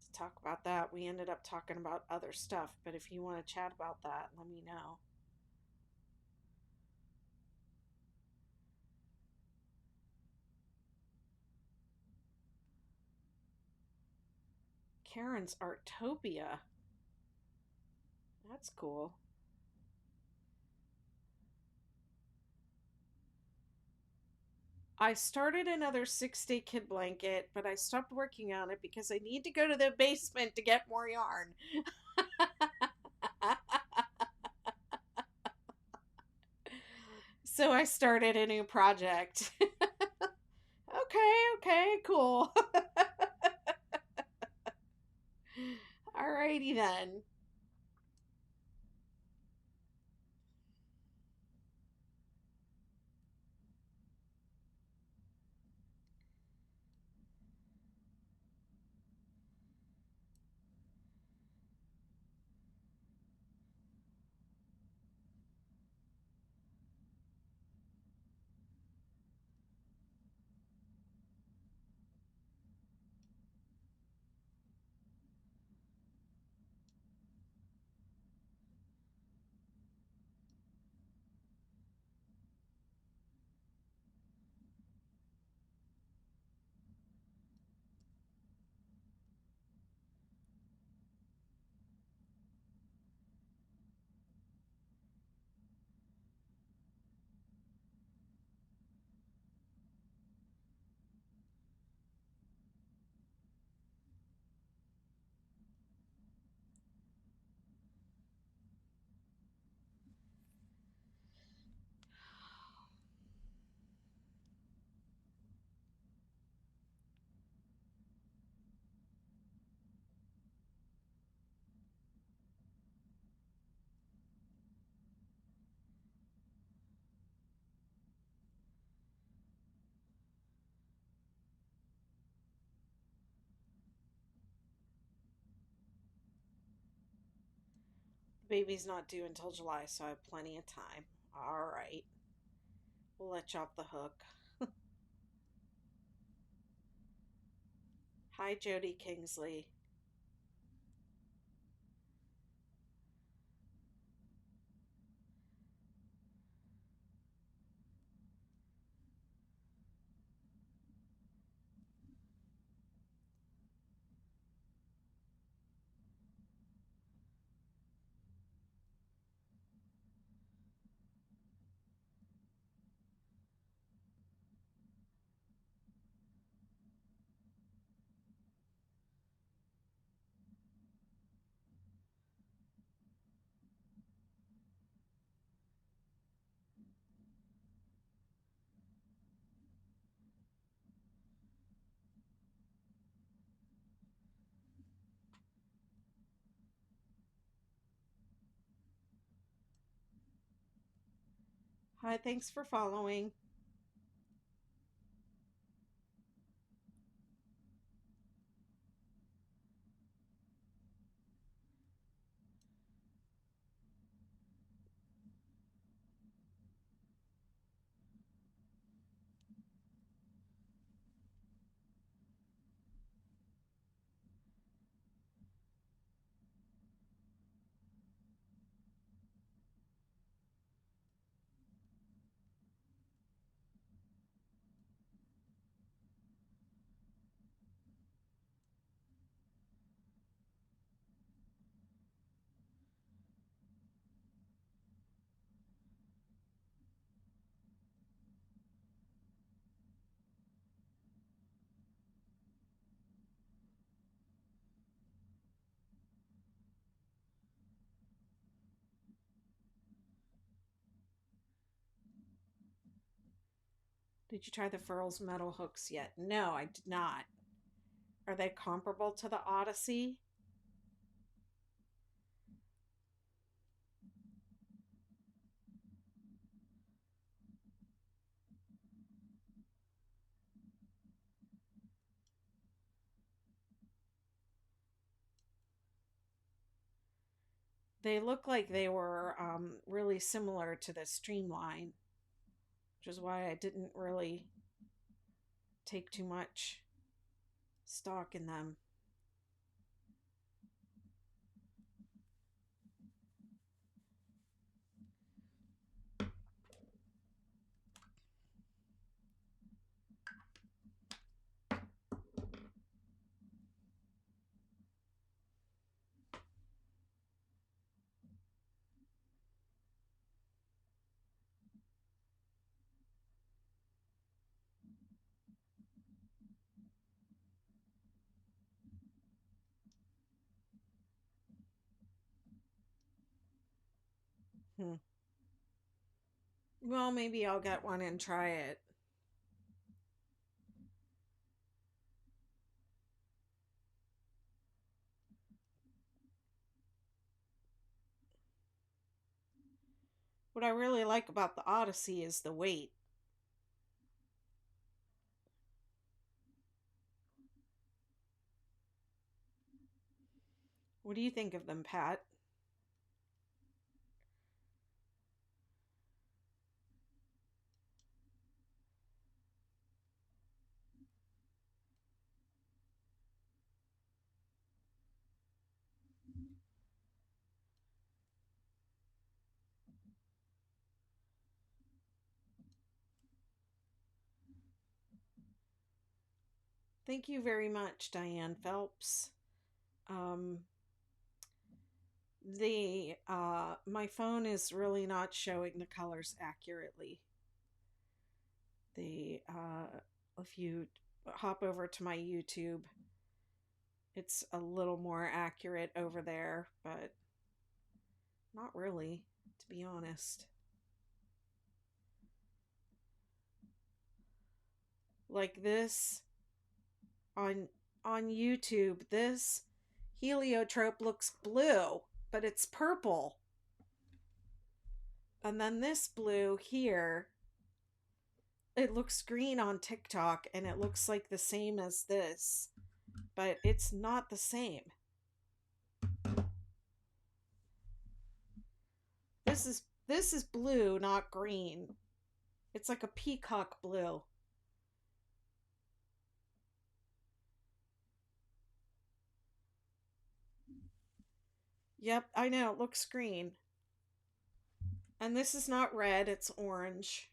to talk about that. We ended up talking about other stuff, but if you want to chat about that, let me know. Karen's Artopia. That's cool. I started another 6-day kid blanket, but I stopped working on it because I need to go to the basement to get more yarn. So I started a new project. Okay, cool. Alrighty then. The baby's not due until July, so I have plenty of time. Alright. We'll let you off the hook. Hi, Jody Kingsley. Hi, thanks for following. Did you try the Furls metal hooks yet? No, I did not. Are they comparable to the Odyssey? They look like they were really similar to the Streamline, which is why I didn't really take too much stock in them. Hmm. Well, maybe I'll get one and try it. What I really like about the Odyssey is the weight. What do you think of them, Pat? Thank you very much, Diane Phelps. Um, the my phone is really not showing the colors accurately. The if you hop over to my YouTube, it's a little more accurate over there, but not really, to be honest. Like this on YouTube, this heliotrope looks blue, but it's purple. And then this blue here, it looks green on TikTok and it looks like the same as this, but it's not the same. This is blue, not green. It's like a peacock blue. Yep, I know, it looks green. And this is not red, it's orange.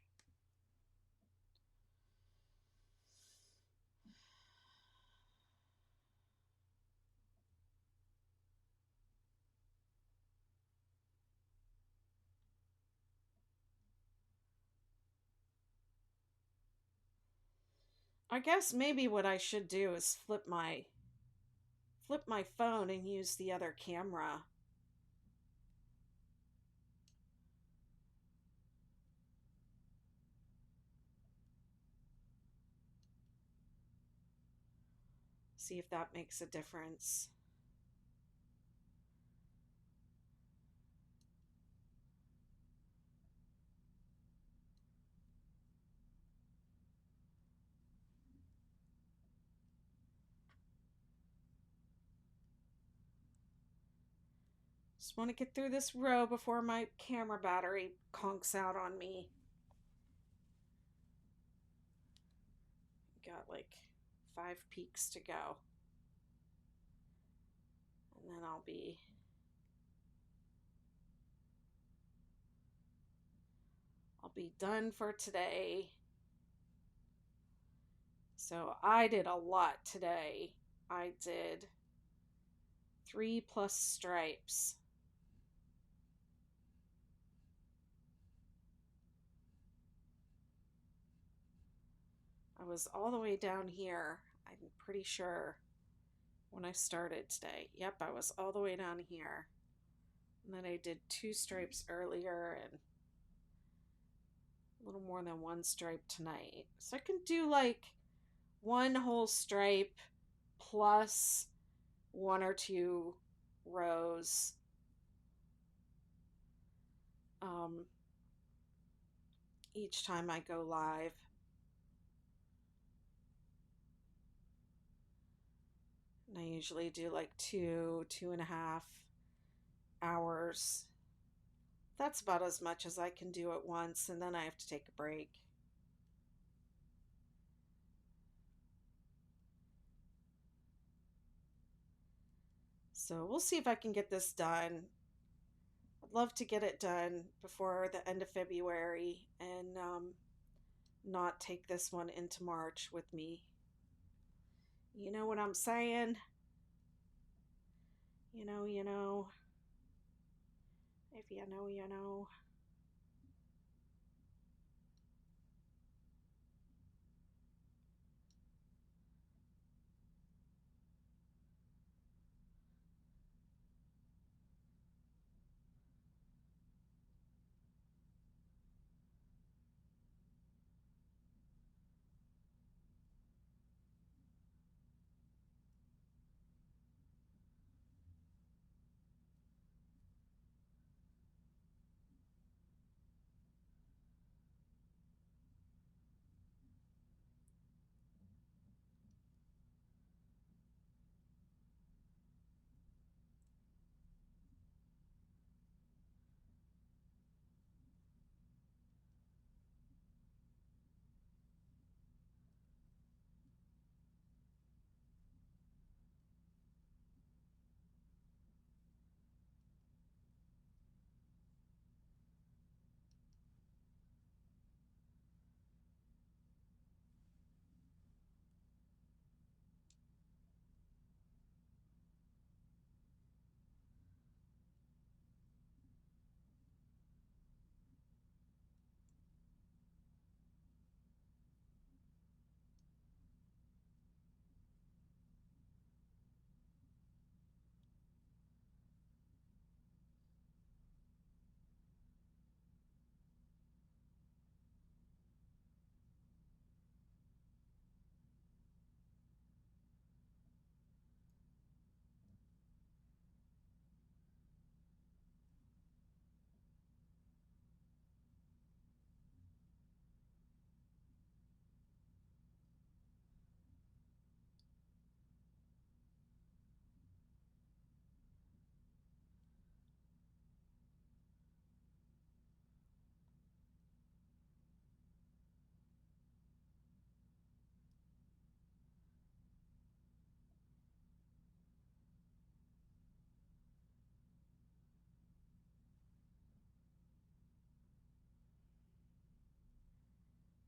I guess maybe what I should do is flip my phone and use the other camera. See if that makes a difference. Just want to get through this row before my camera battery conks out on me. Got like 5 peaks to go. And then I'll be done for today. So I did a lot today. I did 3 plus stripes. I was all the way down here, I'm pretty sure, when I started today. Yep, I was all the way down here. And then I did 2 stripes earlier, and a little more than one stripe tonight. So I can do like one whole stripe plus one or two rows each time I go live. And I usually do like 2.5 hours. That's about as much as I can do at once, and then I have to take a break. So we'll see if I can get this done. I'd love to get it done before the end of February and not take this one into March with me. You know what I'm saying? You know, you know. If you know, you know.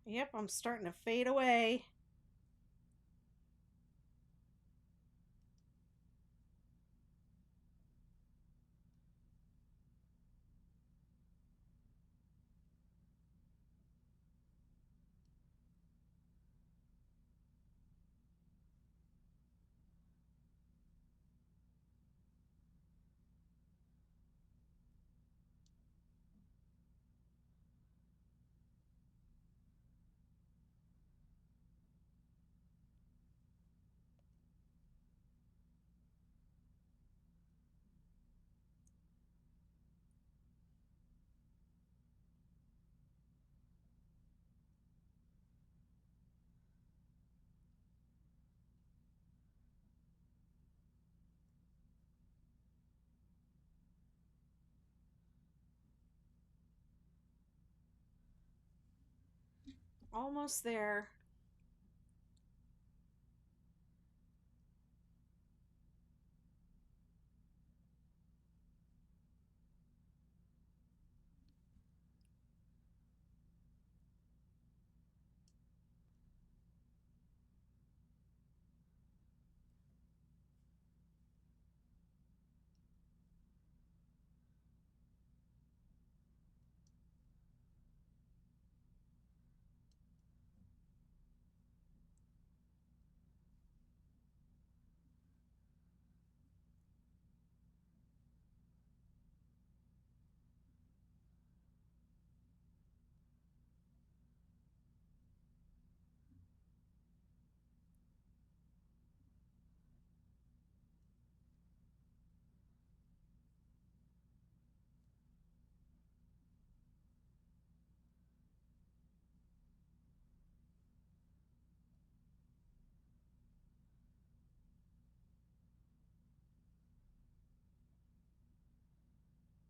Yep, I'm starting to fade away. Almost there.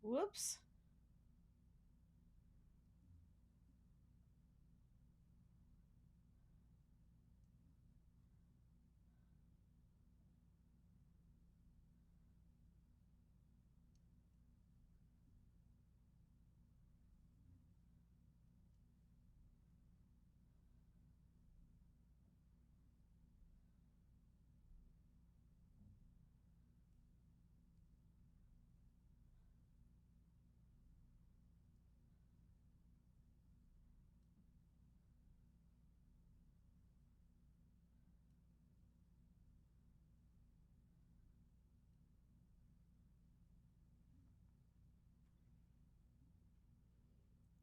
Whoops.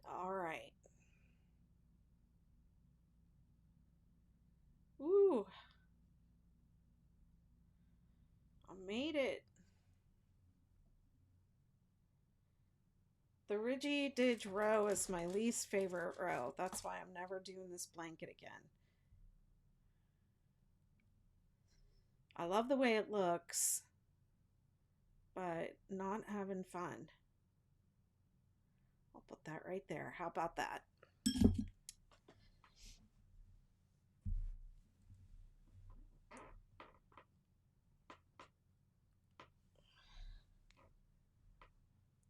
All right. Ooh, I made it. The Ridgy Didge row is my least favorite row. That's why I'm never doing this blanket again. I love the way it looks, but not having fun. I'll put that right there. How about that?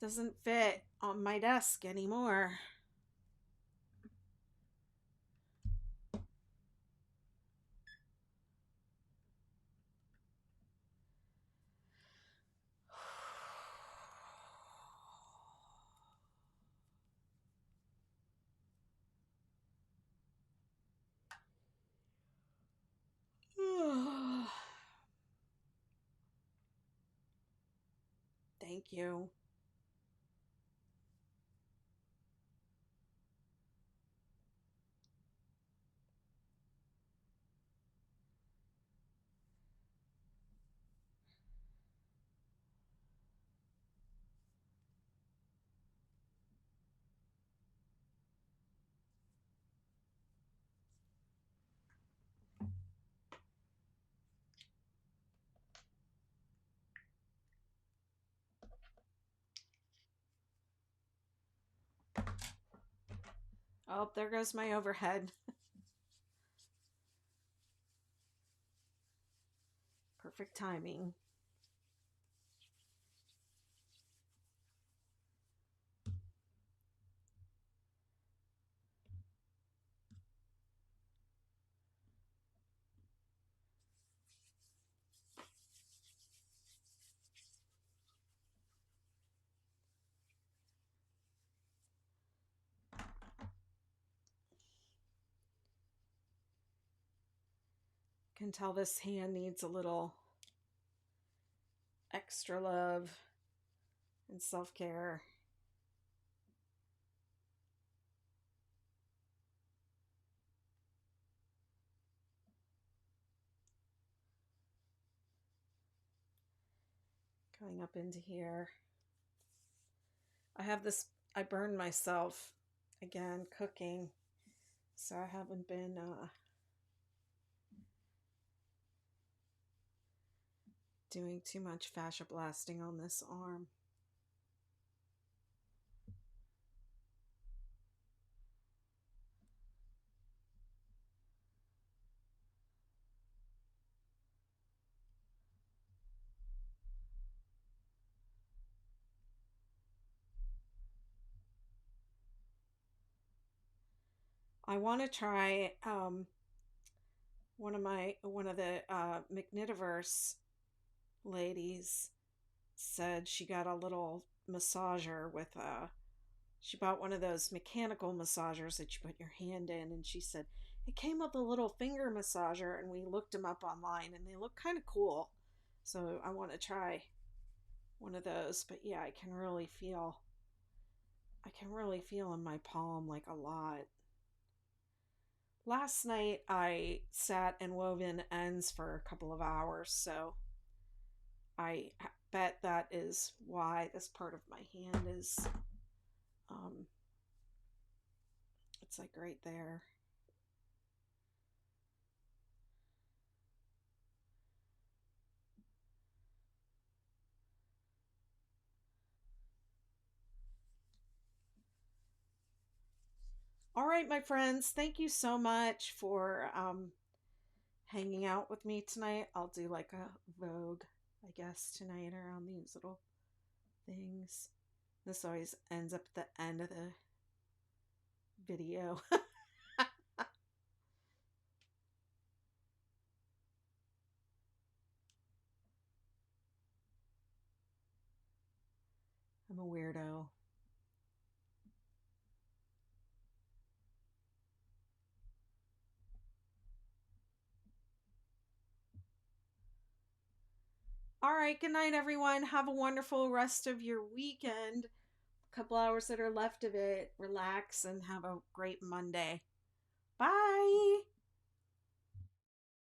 Doesn't fit on my desk anymore. Thank you. Oh, there goes my overhead. Perfect timing. Can tell this hand needs a little extra love and self-care. Going up into here. I have this, I burned myself again cooking, so I haven't been doing too much fascia blasting on this arm. I want to try one of the McKnitiverse ladies said she got a little massager with she bought one of those mechanical massagers that you put your hand in, and she said it came with a little finger massager, and we looked them up online and they look kind of cool. So I want to try one of those. But yeah, I can really feel in my palm like a lot. Last night I sat and wove in ends for a couple of hours, so I bet that is why this part of my hand is um it's like right there. All right, my friends, thank you so much for hanging out with me tonight. I'll do like a Vogue, I guess, tonight around these little things. This always ends up at the end of the video. I'm a weirdo. All right, good night, everyone. Have a wonderful rest of your weekend. A couple hours that are left of it. Relax and have a great Monday. Bye.